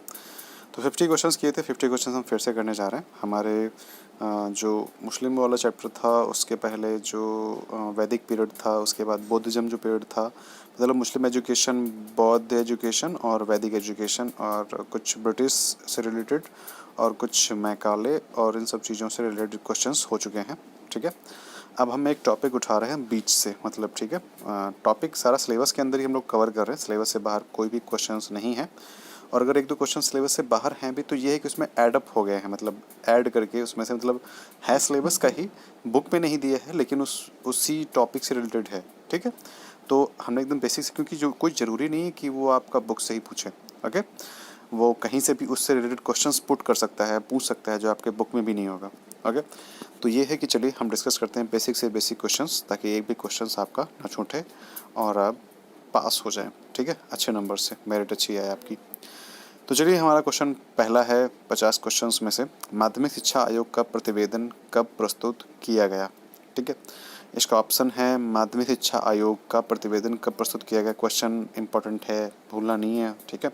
तो 50 क्वेश्चंस किए थे, 50 क्वेश्चंस हम फिर से करने जा रहे हैं। हमारे जो मुस्लिम वाला चैप्टर था उसके पहले जो वैदिक पीरियड था, उसके बाद बौद्धिज्म जो पीरियड था, मतलब मुस्लिम एजुकेशन, बौद्ध एजुकेशन और वैदिक एजुकेशन, और कुछ ब्रिटिश से रिलेटेड और कुछ मैकाले और इन सब चीज़ों से रिलेटेड क्वेश्चंस हो चुके हैं। ठीक है, अब हम एक टॉपिक उठा रहे हैं बीच से, मतलब ठीक है, टॉपिक सारा सिलेबस के अंदर ही हम लोग कवर कर रहे हैं, सिलेबस से बाहर कोई भी क्वेश्चंस नहीं है। और अगर एक दो क्वेश्चन सिलेबस से बाहर हैं भी तो ये है कि उसमें ऐड अप हो गए हैं, मतलब ऐड करके उसमें से, मतलब है सिलेबस का ही, बुक में नहीं दिया है लेकिन उसी टॉपिक से रिलेटेड है। ठीक है, तो हमने एकदम बेसिक से, क्योंकि जो कोई ज़रूरी नहीं है कि वो आपका बुक से ही पूछे। ओके, वो कहीं से भी उससे रिलेटेड क्वेश्चंस पुट कर सकता है, पूछ सकता है, जो आपके बुक में भी नहीं होगा। ओके, तो ये है कि चलिए हम डिस्कस करते हैं बेसिक से बेसिक क्वेश्चंस, ताकि एक भी क्वेश्चंस आपका ना छूटे और आप पास हो जाएं। ठीक है, अच्छे नंबर से, मेरिट अच्छी आए आपकी। तो चलिए, हमारा क्वेश्चन पहला है 50 क्वेश्चंस में से, माध्यमिक शिक्षा आयोग का प्रतिवेदन कब प्रस्तुत किया गया। ठीक है, इसका ऑप्शन है माध्यमिक शिक्षा आयोग का प्रतिवेदन कब प्रस्तुत किया गया। क्वेश्चन इंपॉर्टेंट है, भूलना नहीं है। ठीक है,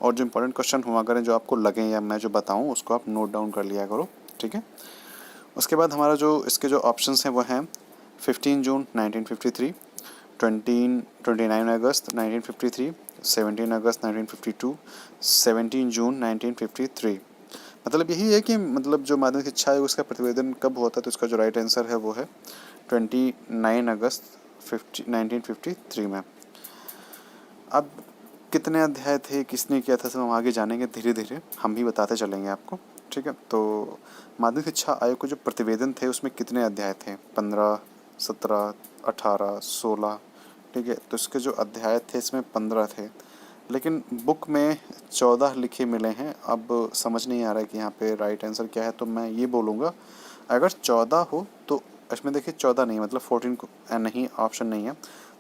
और जो इंपॉर्टेंट क्वेश्चन हुआ करें, जो आपको लगें या मैं जो बताऊं उसको आप नोट डाउन कर लिया करो। ठीक है, उसके बाद हमारा जो इसके जो ऑप्शंस हैं वो हैं 15 जून 1953, 29 अगस्त 1953, 17 अगस्त 1952, 17 जून 1953। मतलब यही है कि मतलब जो माध्यमिक शिक्षा है उसका प्रतिवेदन कब हुआ था, तो इसका जो राइट आंसर है वो है 29 अगस्त 1953 में। अब कितने अध्याय थे, किसने किया था, सब हम आगे जानेंगे, धीरे धीरे हम भी बताते चलेंगे आपको। ठीक है, तो माध्यमिक शिक्षा आयोग के जो प्रतिवेदन थे उसमें कितने अध्याय थे, 15, 17, 18, 16। ठीक है, तो इसके जो अध्याय थे इसमें 15 थे, लेकिन बुक में 14 लिखे मिले हैं। अब समझ नहीं आ रहा है कि यहाँ पे राइट आंसर क्या है, तो मैं ये बोलूँगा अगर 14 हो तो इसमें देखिए 14 नहीं, मतलब 14 को नहीं, ऑप्शन नहीं है।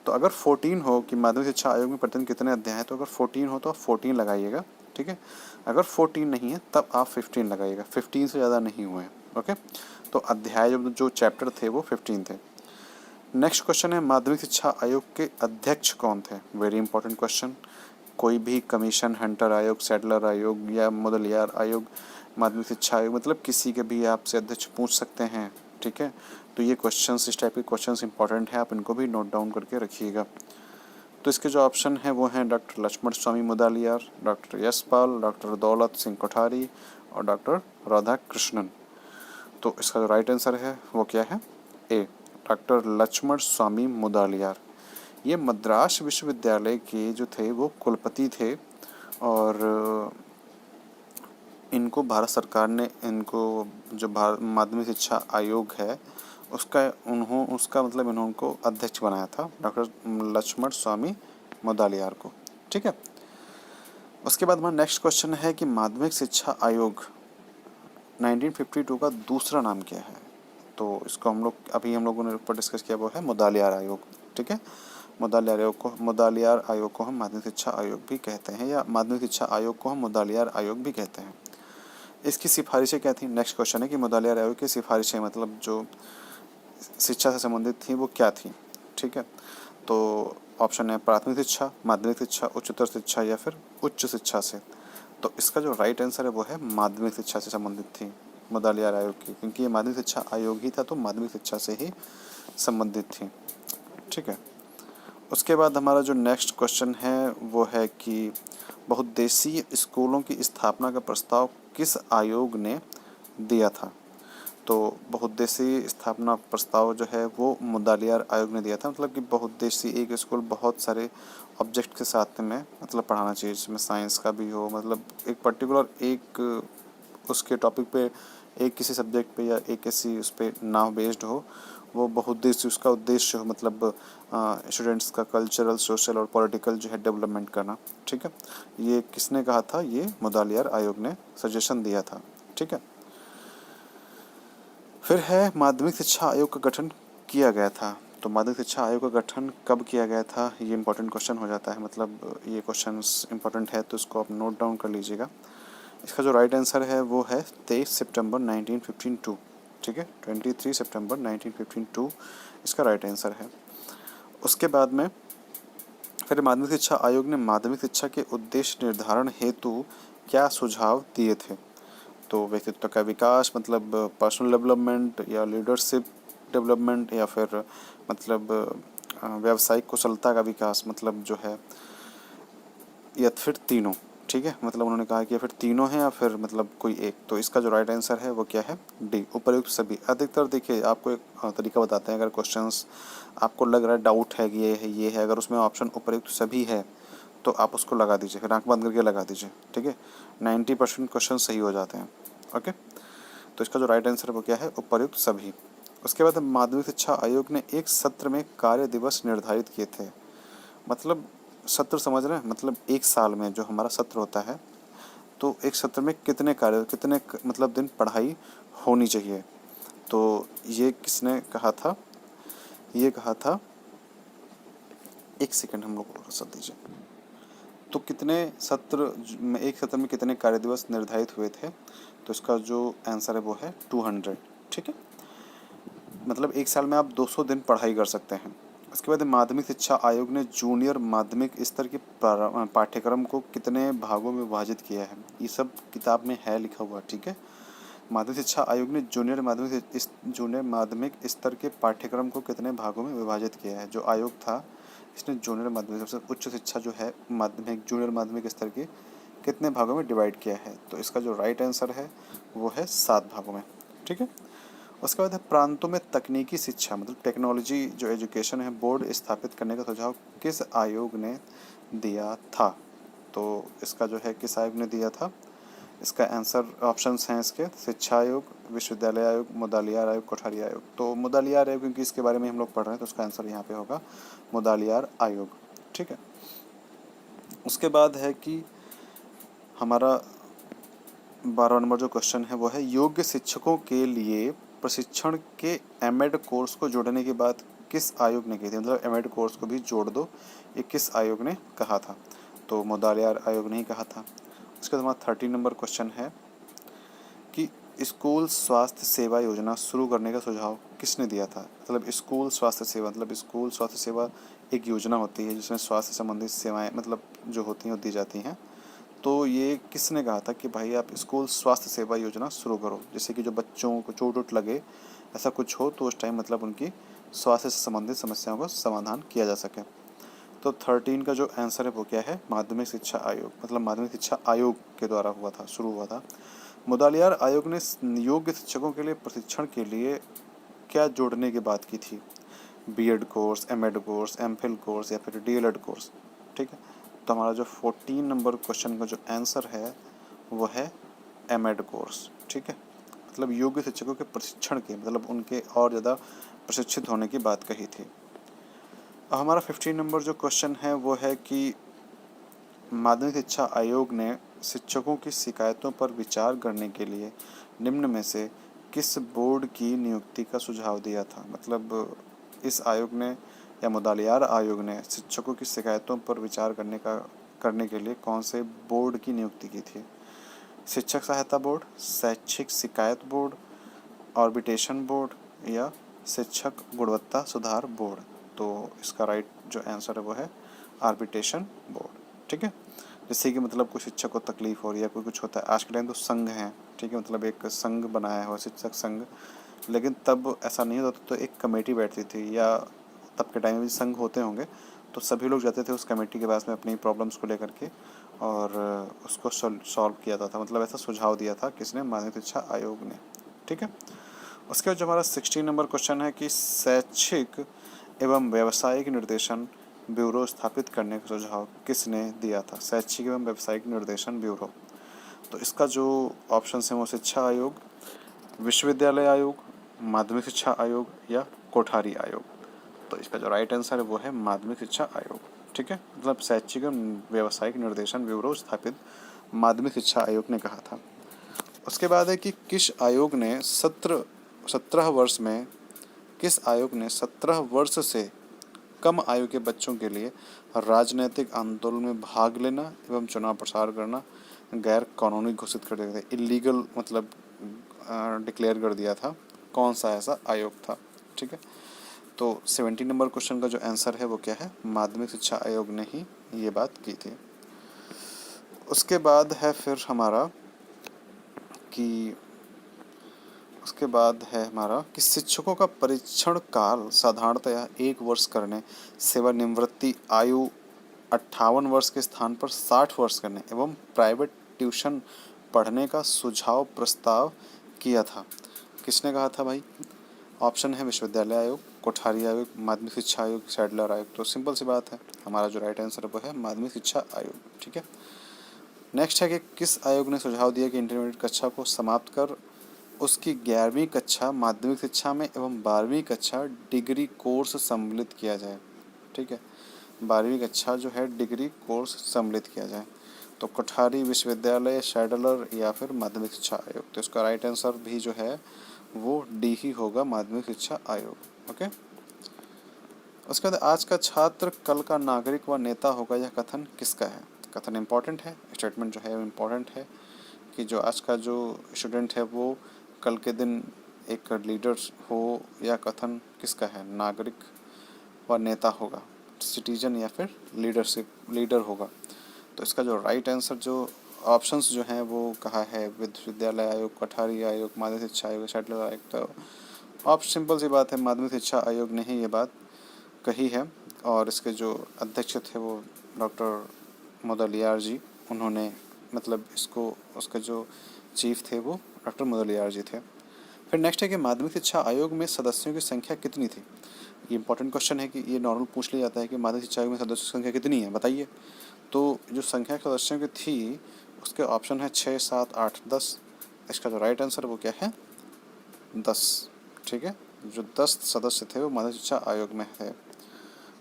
तो अगर 14 हो कि माध्यमिक शिक्षा आयोग में प्रतिदिन कितने अध्याय हैं, तो अगर 14 हो तो आप 14 लगाइएगा। ठीक है, अगर 14 नहीं है तब आप 15 लगाइएगा, 15 से ज़्यादा नहीं हुए। ओके, तो अध्याय जो चैप्टर थे वो 15 थे। नेक्स्ट क्वेश्चन है माध्यमिक शिक्षा आयोग के अध्यक्ष कौन थे। Very important question. कोई भी कमीशन, हंटर आयोग, सेटलर आयोग या मुदलियार आयोग, माध्यमिक शिक्षा आयोग, मतलब किसी के भी आपसे अध्यक्ष पूछ सकते हैं। ठीक है, तो ये क्वेश्चंस, इस टाइप के क्वेश्चंस इंपॉर्टेंट हैं, आप इनको भी नोट डाउन करके रखिएगा। तो इसके जो ऑप्शन हैं वो हैं डॉक्टर लक्ष्मण स्वामी मुदालियार, डॉक्टर यशपाल, डॉक्टर दौलत सिंह कोठारी और डॉक्टर राधा कृष्णन। तो इसका जो राइट आंसर है वो क्या है, ए, डॉक्टर लक्ष्मण स्वामी मुदालियार। ये मद्रास विश्वविद्यालय के जो थे वो कुलपति थे, और इनको भारत सरकार ने, इनको जो भारत माध्यमिक शिक्षा आयोग है उसका मतलब इन्होंने अध्यक्ष बनाया था, डॉक्टर लक्ष्मण स्वामी मुदालियार को। ठीक है, उसके बाद हमारा नेक्स्ट क्वेश्चन है कि माध्यमिक शिक्षा आयोग 1952 का दूसरा नाम क्या है। तो इसको हम लोगों ने ऊपर डिस्कस किया, वो है मुदालियार आयोग। ठीक है, मुदालियार आयोग को हम माध्यमिक शिक्षा आयोग भी कहते हैं, या माध्यमिक शिक्षा आयोग को हम मुदालियार आयोग भी कहते हैं। इसकी सिफारिशें क्या थी, नेक्स्ट क्वेश्चन है कि मुदालियार आयोग की सिफारिशें, मतलब जो शिक्षा से संबंधित थी वो क्या थी। ठीक है, तो ऑप्शन है प्राथमिक शिक्षा, माध्यमिक शिक्षा, उच्चतर शिक्षा या फिर उच्च शिक्षा से। तो इसका जो राइट आंसर है वो है माध्यमिक शिक्षा से संबंधित थी मुदालियार आयोग की, क्योंकि ये माध्यमिक शिक्षा आयोग ही था, तो माध्यमिक शिक्षा से ही संबंधित थी। ठीक है, उसके बाद हमारा जो नेक्स्ट क्वेश्चन है वो है कि बहुउद्देशीय स्कूलों की स्थापना का प्रस्ताव किस आयोग ने दिया था। तो बहुउद्देशीय स्थापना प्रस्ताव जो है वो मुदालियार आयोग ने दिया था, मतलब कि बहुउद्देशीय एक स्कूल बहुत सारे ऑब्जेक्ट के साथ में मतलब पढ़ाना चाहिए, जिसमें साइंस का भी हो, मतलब एक पर्टिकुलर एक उसके टॉपिक पे, एक किसी सब्जेक्ट पे या एक किसी उस पर ना बेस्ड हो, वो बहुउद्देशीय उसका उद्देश्य हो, मतलब स्टूडेंट्स का कल्चरल, सोशल और पॉलिटिकल जो है डेवलपमेंट करना। ठीक है, ये किसने कहा था, ये मुदालियार आयोग ने सजेशन दिया था। ठीक है, फिर है माध्यमिक शिक्षा आयोग का गठन किया गया था। तो माध्यमिक शिक्षा आयोग का गठन कब किया गया था, ये इंपॉर्टेंट क्वेश्चन हो जाता है, मतलब ये क्वेश्चन इंपॉर्टेंट है तो इसको आप नोट डाउन कर लीजिएगा। इसका जो राइट आंसर है वो है 23 सितंबर 1952। ठीक है, 23 सितंबर 1952 इसका राइट आंसर है। उसके बाद में फिर माध्यमिक शिक्षा आयोग ने माध्यमिक शिक्षा के उद्देश्य निर्धारण हेतु क्या सुझाव दिए थे? तो व्यक्तित्व का विकास मतलब पर्सनल डेवलपमेंट या लीडरशिप डेवलपमेंट या फिर मतलब व्यावसायिक कुशलता का विकास मतलब जो है, या फिर तीनों। ठीक है, मतलब उन्होंने कहा कि या फिर तीनों हैं या फिर मतलब कोई एक। तो इसका जो राइट आंसर है वो क्या है? डी, उपर्युक्त सभी। अधिकतर देखिए आपको एक तरीका बताते हैं, अगर क्वेश्चंस आपको लग रहा है डाउट है कि ये है, अगर उसमें ऑप्शन उपर्युक्त सभी है तो आप उसको लगा दीजिए, फिर आंख बंद करके लगा दीजिए। ठीक है, 90% क्वेश्चन सही हो जाते हैं। ओके, तो इसका जो राइट आंसर है वो क्या है? उपर्युक्त सभी। उसके बाद माध्यमिक शिक्षा आयोग ने एक सत्र में कार्य दिवस निर्धारित किए थे। मतलब सत्र समझ रहे हैं, मतलब एक साल में जो हमारा सत्र होता है, तो एक सत्र में कितने कार्य, कितने मतलब दिन पढ़ाई होनी चाहिए। तो ये किसने कहा था? ये कहा था, एक सेकंड हम लोग को रुक दीजिए। तो कितने सत्र में, एक सत्र में कितने कार्य दिवस निर्धारित हुए थे? तो इसका जो आंसर है वो है 200। ठीक है, मतलब एक साल में आप 200 दिन पढ़ाई कर सकते हैं। उसके बाद माध्यमिक शिक्षा आयोग ने जूनियर माध्यमिक स्तर के पाठ्यक्रम को कितने भागों में विभाजित किया है? ये सब किताब में है लिखा हुआ। ठीक है, माध्यमिक शिक्षा आयोग ने जूनियर माध्यमिक स्तर के पाठ्यक्रम को कितने भागों में विभाजित किया है? जो आयोग था इसने जूनियर माध्यमिक सबसे उच्च शिक्षा जो है माध्यमिक जूनियर माध्यमिक स्तर के कितने भागों में डिवाइड किया है? तो इसका जो राइट आंसर है वो है 7 भागों में। ठीक है, उसके बाद है प्रांतों में तकनीकी शिक्षा मतलब टेक्नोलॉजी जो एजुकेशन है बोर्ड स्थापित करने का सुझाव किस आयोग ने दिया था? तो इसका जो है किस आयोग ने दिया था? इसका आंसर ऑप्शंस हैं इसके, शिक्षा आयोग, विश्वविद्यालय आयोग, मुदालियार आयोग, कोठारी आयोग। तो मुदालियार आयोग, क्योंकि इसके बारे में हम लोग पढ़ रहे हैं तो उसका आंसर यहाँ पे होगा मुदालियार आयोग। ठीक है, उसके बाद है कि हमारा 12 नंबर जो क्वेश्चन है वो है योग्य शिक्षकों के लिए प्रशिक्षण के एमएड कोर्स को जोड़ने की बात किस आयोग ने की थी? मतलब एमएड कोर्स को भी जोड़ दो, ये किस आयोग ने कहा था? तो मुदालियार आयोग ने ही कहा था। उसके बाद हमारा 13 नंबर क्वेश्चन है कि स्कूल स्वास्थ्य सेवा योजना शुरू करने का सुझाव किसने दिया था? मतलब स्कूल स्वास्थ्य सेवा, मतलब स्कूल स्वास्थ्य सेवा एक योजना होती है जिसमें स्वास्थ्य संबंधित सेवाएं मतलब जो होती हैं वो दी जाती हैं। तो ये किसने कहा था कि भाई आप स्कूल स्वास्थ्य सेवा योजना शुरू करो, जैसे कि जो बच्चों को चोट वोट लगे ऐसा कुछ हो तो उस टाइम मतलब उनकी स्वास्थ्य से संबंधित समस्याओं का समाधान किया जा सके। तो 13 का जो आंसर है वो क्या है? माध्यमिक शिक्षा आयोग, मतलब माध्यमिक शिक्षा आयोग के द्वारा हुआ था, शुरू हुआ था। मुदालियार आयोग ने योग्य शिक्षकों के लिए प्रशिक्षण के लिए क्या जोड़ने की बात की थी? BEd course, MEd course, MPhil course या फिर डीएलएड कोर्स। ठीक है, तो हमारा जो 14 नंबर क्वेश्चन का जो आंसर है वो है एमएड कोर्स। ठीक है, मतलब योग्य शिक्षकों के प्रशिक्षण के मतलब उनके और ज़्यादा प्रशिक्षित होने की बात कही थी। अब हमारा 15 नंबर जो क्वेश्चन है वो है कि माध्यमिक शिक्षा आयोग ने शिक्षकों की शिकायतों पर विचार करने के लिए निम्न में से किस बोर्ड की नियुक्ति का सुझाव दिया था? मतलब इस आयोग ने या मुदालियार आयोग ने शिक्षकों की शिकायतों पर विचार करने के लिए कौन से बोर्ड की नियुक्ति की थी? शिक्षक सहायता बोर्ड, शैक्षिक शिकायत बोर्ड, ऑर्बिटेशन बोर्ड या शिक्षक गुणवत्ता सुधार बोर्ड। तो इसका राइट जो आंसर है वो है आर्बिट्रेशन बोर्ड। ठीक है, जैसे कि मतलब कोई शिक्षक को तकलीफ हो रही है, कोई कुछ होता है, आज के टाइम तो संघ हैं। ठीक है, मतलब एक संघ बनाया हुआ शिक्षक संघ, लेकिन तब ऐसा नहीं होता तो एक कमेटी बैठती थी, या तब के टाइम में भी संघ होते होंगे तो सभी लोग जाते थे उस कमेटी के पास में अपनी प्रॉब्लम्स को लेकर के और उसको सॉल्व किया जाता था। मतलब ऐसा सुझाव दिया था किसने? माध्यमिक शिक्षा आयोग ने। ठीक है, उसके बाद जो हमारा 16 नंबर क्वेश्चन है कि शैक्षिक एवं व्यावसायिक निर्देशन ब्यूरो स्थापित करने का सुझाव किसने दिया था? शैक्षिक एवं व्यावसायिक निर्देशन ब्यूरो। तो इसका जो ऑप्शन है वो शिक्षा आयोग, विश्वविद्यालय आयोग, माध्यमिक शिक्षा आयोग या कोठारी आयोग। तो इसका जो राइट आंसर है वो है माध्यमिक शिक्षा आयोग। ठीक है, मतलब शैक्षिक एवं व्यावसायिक निर्देशन ब्यूरो स्थापित माध्यमिक शिक्षा आयोग ने कहा था। उसके बाद है कि किस आयोग ने 17 वर्ष से कम आयु के बच्चों के लिए राजनीतिक आंदोलन में भाग लेना एवं चुनाव प्रचार करना गैर कानूनी घोषित कर दिया था? इलीगल मतलब डिक्लेयर कर दिया था। कौन सा ऐसा आयोग था? ठीक है, तो 17 नंबर क्वेश्चन का जो आंसर है वो क्या है? माध्यमिक शिक्षा आयोग ने ही ये बात की थी। उसके बाद है फिर हमारा कि उसके बाद है हमारा कि शिक्षकों का परीक्षण काल साधारणतया 1 वर्ष करने, सेवानिवृत्ति आयु 58 वर्ष के स्थान पर 60 वर्ष करने एवं प्राइवेट ट्यूशन पढ़ने का सुझाव प्रस्ताव किया था। किसने कहा था भाई? ऑप्शन है विश्वविद्यालय आयोग, कोठारी आयोग, माध्यमिक शिक्षा आयोग, सैडलर आयोग। तो सिंपल सी बात है, हमारा जो राइट आंसर वो है माध्यमिक शिक्षा आयोग। ठीक है। नेक्स्ट है कि किस आयोग ने सुझाव दिया कि इंटरमीडिएट कक्षा को समाप्त कर उसकी 11वीं कक्षा माध्यमिक शिक्षा में एवं 12वीं कक्षा डिग्री कोर्स सम्मिलित किया जाए। ठीक है, 12वीं कक्षा जो है डिग्री कोर्स सम्मिलित किया जाए। तो कोठारी विश्वविद्यालय, सैडलर या फिर माध्यमिक शिक्षा आयोग। तो इसका राइट आंसर भी जो है वो डी ही होगा, माध्यमिक शिक्षा आयोग। ओके। उसके बाद आज का छात्र कल का नागरिक व नेता होगा, यह कथन किसका है? कथन इम्पॉर्टेंट है, स्टेटमेंट जो है वो इम्पॉर्टेंट है कि जो आज का जो स्टूडेंट है वो कल के दिन एक लीडर हो, या कथन किसका है? नागरिक व नेता होगा, सिटीजन या फिर लीडर होगा। तो इसका जो राइट आंसर जो ऑप्शंस जो हैं वो कहा है विश्वविद्यालय आयोग, कोठारी आयोग, माध्यमिक शिक्षा आयोग, सैडलर आयोग। तो आप सिंपल सी बात है, माध्यमिक शिक्षा आयोग ने ही ये बात कही है और इसके जो अध्यक्ष थे वो डॉक्टर मुदलियार जी, उन्होंने मतलब इसको उसके जो चीफ थे वो डॉक्टर मुदलियार जी थे। फिर नेक्स्ट है कि माध्यमिक शिक्षा आयोग में सदस्यों की संख्या कितनी थी? ये इंपॉर्टेंट क्वेश्चन है कि ये नॉर्मल पूछ लिया जाता है कि माध्यमिक शिक्षा आयोग में सदस्यों की संख्या कितनी है, बताइए। तो जो संख्या सदस्यों की थी उसके ऑप्शन है 6, 7, 8, 10। इसका जो राइट आंसर वो क्या है? 10। ठीक है, जो 10 सदस्य थे वो माध्यमिक शिक्षा आयोग में थे।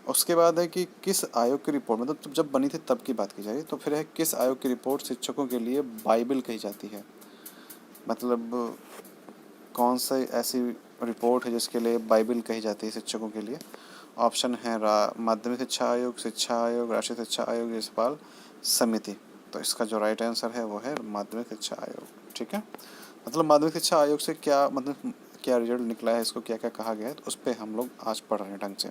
उसके बाद है कि किस आयोग की रिपोर्ट, मतलब जब बनी थी तब की बात की जाए, तो फिर है किस आयोग की रिपोर्ट शिक्षकों के लिए बाइबल कही जाती है? मतलब कौन सी ऐसी रिपोर्ट है जिसके लिए बाइबल कही जाती है शिक्षकों के लिए? ऑप्शन है माध्यमिक शिक्षा आयोग, शिक्षा आयोग, राष्ट्रीय शिक्षा आयोग, यशपाल समिति। तो इसका जो राइट आंसर है वो है माध्यमिक शिक्षा आयोग। ठीक है, मतलब माध्यमिक शिक्षा आयोग से क्या मतलब क्या रिजल्ट निकला है, इसको क्या क्या कहा गया है, तो उस पर हम लोग आज पढ़ रहे हैं ढंग से।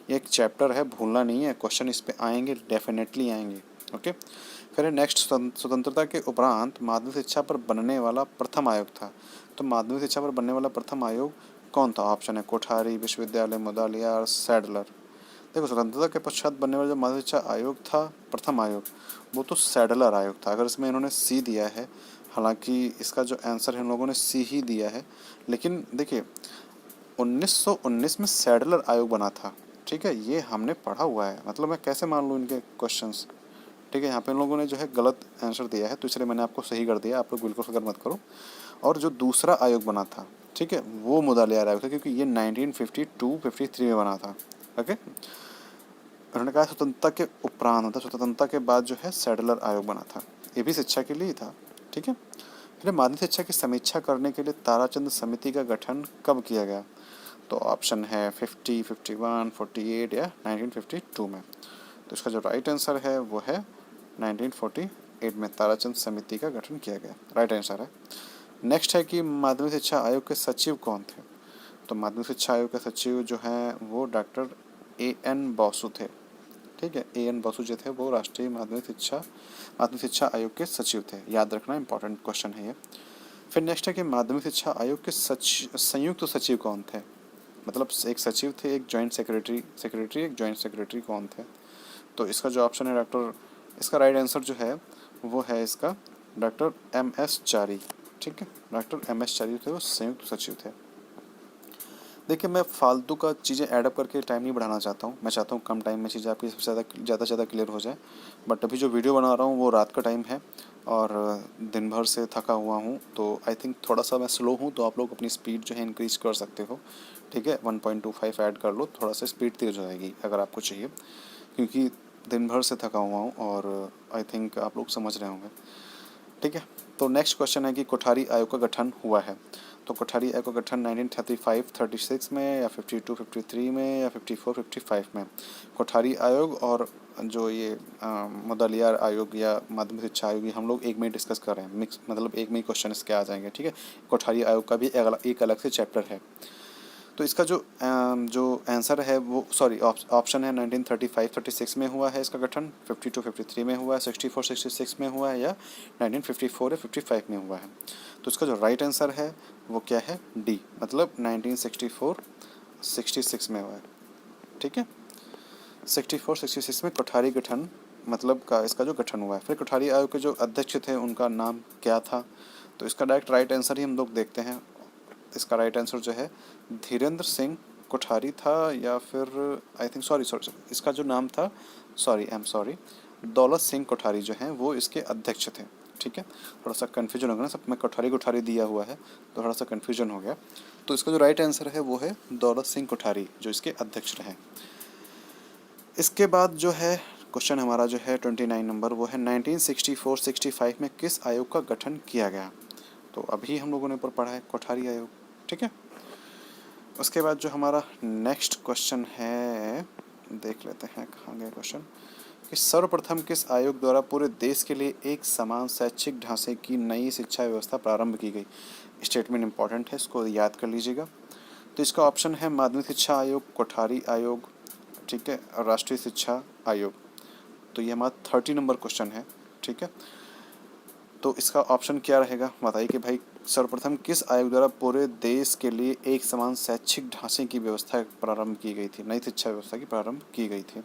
ये एक चैप्टर है, भूलना नहीं है, क्वेश्चन इस पे आएंगे, डेफिनेटली आएंगे। ओके। फिर है नेक्स्ट, स्वतंत्रता के उपरांत माध्यमिक शिक्षा पर बनने वाला प्रथम आयोग था। तो माध्यमिक शिक्षा पर बनने वाला प्रथम आयोग कौन था? ऑप्शन है कोठारी, विश्वविद्यालय, मुदलियार, सैडलर। देखो, स्वतंत्रता के पश्चात बनने वाला जो माध्यमिक शिक्षा आयोग था, प्रथम आयोग, वो तो सैडलर आयोग था। अगर इसमें इन्होंने सी दिया है, हालांकि इसका जो आंसर है इन लोगों ने सी ही दिया है, लेकिन देखिए 1919 में सैडलर आयोग बना था। ठीक है, ये हमने पढ़ा हुआ है, मतलब मैं कैसे मान लूँ इनके क्वेश्चंस। ठीक है, यहाँ पे इन लोगों ने जो है गलत आंसर दिया है, तो इसलिए मैंने आपको सही कर दिया, आप लोग बिल्कुल फिक्र मत करो। और जो दूसरा आयोग बना था, ठीक है, वो मुदलियार आयोग था, क्योंकि ये 1952-53 में बना था। ओके। उन्होंने कहा स्वतंत्रता के उपरांत, मतलब स्वतंत्रता के बाद जो है सैडलर आयोग बना था, ये भी शिक्षा के लिए ही था। ठीक है। फिर माध्यमिक शिक्षा की समीक्षा करने के लिए ताराचंद समिति का गठन कब किया गया? तो ऑप्शन है 50, 51, 48 या 1952 में। तो इसका जो राइट आंसर है वो है 1948 में ताराचंद समिति का गठन किया गया, राइट आंसर है। नेक्स्ट है कि माध्यमिक शिक्षा आयोग के सचिव कौन थे? तो माध्यमिक शिक्षा आयोग के सचिव जो हैं वो डॉक्टर A.N. बसु थे। ठीक है, A.N. बसु जो थे वो राष्ट्रीय माध्यमिक शिक्षा आयोग के सचिव थे, याद रखना, इंपॉर्टेंट क्वेश्चन है ये। फिर नेक्स्ट है कि माध्यमिक शिक्षा आयोग के संयुक्त सचिव कौन थे? मतलब एक सचिव थे, एक जॉइंट सेक्रेटरी एक जॉइंट सेक्रेटरी कौन थे? तो इसका जो ऑप्शन है इसका राइट आंसर जो है वो है इसका डॉक्टर M.S. चारी। ठीक है, डॉक्टर M.S. चारी थे, वो संयुक्त सचिव थे। देखिए, मैं फालतू का चीज़ें ऐडअप करके टाइम नहीं बढ़ाना चाहता हूँ, मैं चाहता हूँ कम टाइम में चीज़ें आपकी सबसे ज़्यादा से ज़्यादा क्लियर हो जाए। बट अभी जो वीडियो बना रहा हूँ वो रात का टाइम है और दिन भर से थका हुआ हूँ, तो आई थिंक थोड़ा सा मैं स्लो हूँ, तो आप लोग अपनी स्पीड जो है इंक्रीज़ कर सकते हो। ठीक है, 1.25 ऐड कर लो, थोड़ा सा स्पीड तेज़ हो जाएगी अगर आपको चाहिए, क्योंकि दिन भर से थका हुआ हूँ और आई थिंक आप लोग समझ रहे होंगे। ठीक है, तो नेक्स्ट क्वेश्चन है कि कोठारी आयोग का गठन हुआ है। तो कोठारी आयोग का गठन 1935-36 में या 52-53 में या 54-55 में? कोठारी आयोग और जो ये मुदलियार आयोग या माध्यमिक शिक्षा आयोग, ये हम लोग एक में ही डिस्कस कर रहे हैं, मिक्स, मतलब एक में ही क्वेश्चन इसके आ जाएंगे। ठीक है, कोठारी आयोग का भी एक अलग से चैप्टर है। तो इसका जो आंसर है वो सॉरी ऑप्शन है 1935-36 में हुआ है इसका गठन, 52-53 में हुआ है, 64-66 में हुआ है, या 1954 या 55 में हुआ है। तो इसका जो राइट आंसर है वो क्या है, डी, मतलब 1964-66 में हुआ है। ठीक है, 64-66 में कोठारी गठन मतलब का इसका जो गठन हुआ है। फिर कोठारी आयोग के जो अध्यक्ष थे उनका नाम क्या था, तो इसका डायरेक्ट राइट आंसर ही हम लोग देखते हैं। इसका राइट आंसर जो है धीरेन्द्र सिंह कोठारी था, या फिर आई थिंक सॉरी इसका जो नाम था दौलत सिंह कोठारी जो हैं वो इसके अध्यक्ष थे। ठीक है, थोड़ा सा कन्फ्यूजन हो गया ना, सब में कोठारी दिया हुआ है तो थोड़ा सा कन्फ्यूजन हो गया। तो इसका जो राइट आंसर है वो है दौलत सिंह कोठारी जो इसके अध्यक्ष रहे। इसके बाद जो है क्वेश्चन हमारा जो है 29 नंबर, वो है 1964-65 में किस आयोग का गठन किया गया। तो अभी हम लोगों ने ऊपर पढ़ा है कोठारी आयोग। ठीक है, उसके बाद जो हमारा नेक्स्ट क्वेश्चन है, देख लेते हैं कहाँ गया क्वेश्चन, कि सर्वप्रथम किस आयोग द्वारा पूरे देश के लिए एक समान शैक्षिक ढांचे की नई शिक्षा व्यवस्था प्रारंभ की गई। स्टेटमेंट इंपॉर्टेंट है, इसको याद कर लीजिएगा। तो इसका ऑप्शन है माध्यमिक शिक्षा आयोग, कोठारी आयोग, ठीक है, और राष्ट्रीय शिक्षा आयोग। तो ये हमारा 30 नंबर क्वेश्चन है। ठीक है, तो इसका ऑप्शन क्या रहेगा, बताइए कि भाई सर्वप्रथम किस आयोग द्वारा पूरे देश के लिए एक समान शैक्षिक ढांचे की व्यवस्था प्रारंभ की गई थी, नई शिक्षा व्यवस्था की प्रारंभ की गई थी।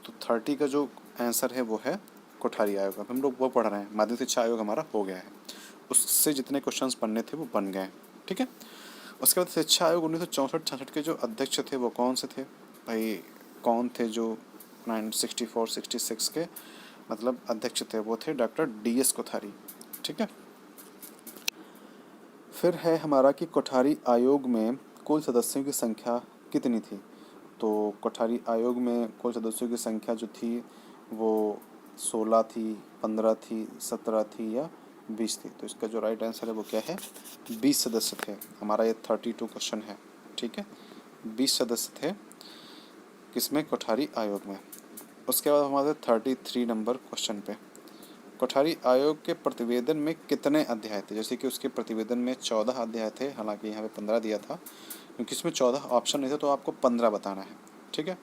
तो 30 का जो आंसर है वो है कोठारी आयोग। हम लोग वो पढ़ रहे हैं, माध्यमिक शिक्षा आयोग हमारा हो गया है, उससे जितने क्वेश्चंस पढ़ने थे वो बन गए। ठीक है, उसके बाद शिक्षा आयोग 1964-66 के जो अध्यक्ष थे वो कौन से थे भाई, कौन थे जो 1964-66 के मतलब अध्यक्ष थे, वो थे डॉक्टर DS कोठारी। ठीक है, फिर है हमारा कि कोठारी आयोग में कुल सदस्यों की संख्या कितनी थी। तो कोठारी आयोग में कुल सदस्यों की संख्या जो थी वो 16 थी, 15 थी, 17 थी, या 20 थी। तो इसका जो राइट आंसर है वो क्या है, 20 सदस्य थे। हमारा ये 32 क्वेश्चन है। ठीक है, 20 सदस्य थे किसमें, कोठारी आयोग में। उसके बाद हमारे 33 नंबर क्वेश्चन पे, कोठारी आयोग के प्रतिवेदन में कितने अध्याय थे। जैसे कि उसके प्रतिवेदन में 14 अध्याय थे, हालांकि यहाँ पे 15 दिया था क्योंकि इसमें 14 ऑप्शन नहीं थे, तो आपको 15 बताना है। ठीक है,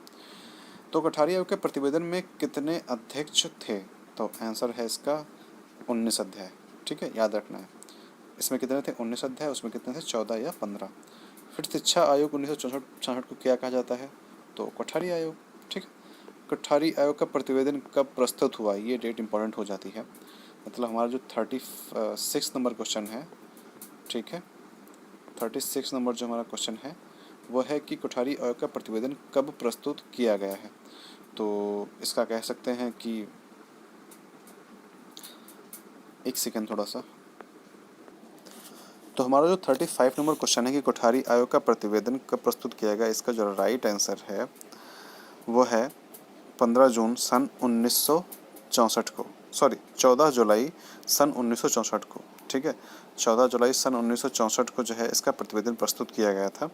तो कोठारी आयोग के प्रतिवेदन में कितने अध्यक्ष थे, तो आंसर है इसका 19 अध्याय। ठीक है, याद रखना है, इसमें कितने थे 19 अध्याय, उसमें कितने थे 14 या 15। फिर शिक्षा आयोग 1964-66 को क्या कहा जाता है, तो कोठारी आयोग। ठीक है, कोठारी आयोग का प्रतिवेदन कब प्रस्तुत हुआ, ये डेट इंपॉर्टेंट हो जाती है। मतलब हमारा जो 36 नंबर क्वेश्चन है, ठीक है, 36 नंबर जो हमारा क्वेश्चन है वो है कि कोठारी आयोग का प्रतिवेदन कब प्रस्तुत किया गया है। तो इसका कह सकते हैं कि एक सेकेंड थोड़ा सा, तो हमारा जो 35 नंबर क्वेश्चन है कि कोठारी आयोग का प्रतिवेदन कब प्रस्तुत किया गया, इसका जो राइट आंसर है वो है 15 जून सन 1964 को, सॉरी 14 जुलाई सन 1964 को। ठीक है, 14 जुलाई सन 1964 को जो है इसका प्रतिवेदन प्रस्तुत किया गया था।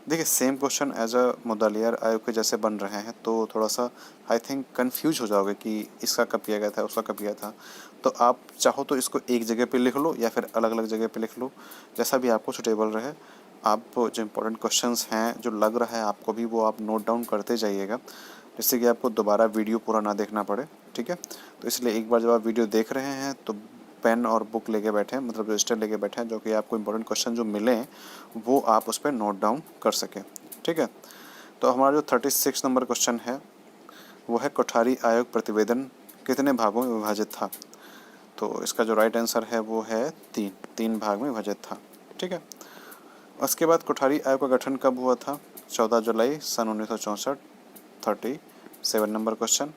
देखिए same question as a Mudaliar आयोग के जैसे बन रहे हैं, तो थोड़ा सा आई थिंक कंफ्यूज हो जाओगे कि इसका कब किया गया था, उसका कब किया था। तो आप चाहो तो इसको एक जगह पे लिख लो या फिर अलग अलग जगह पे लिख लो, जैसा भी आपको सुटेबल रहे। आप जो इम्पोर्टेंट क्वेश्चंस हैं जो लग रहा है आपको भी, वो आप नोट डाउन करते जाइएगा, जिससे कि आपको दोबारा वीडियो पूरा ना देखना पड़े। ठीक है, तो इसलिए एक बार जब आप वीडियो देख रहे हैं तो पेन और बुक लेके बैठें, मतलब रजिस्टर लेके बैठें, जो कि आपको इम्पोर्टेंट क्वेश्चन जो मिलें वो आप उस पर नोट डाउन कर सकें। ठीक है, तो हमारा जो 36 नंबर क्वेश्चन है वो है कोठारी आयोग प्रतिवेदन कितने भागों में विभाजित था। तो इसका जो राइट आंसर है वो है 3 भाग में विभाजित था। ठीक है, उसके बाद कोठारी आयोग का गठन कब हुआ था, 14 जुलाई सन 1964, 37 नंबर क्वेश्चन।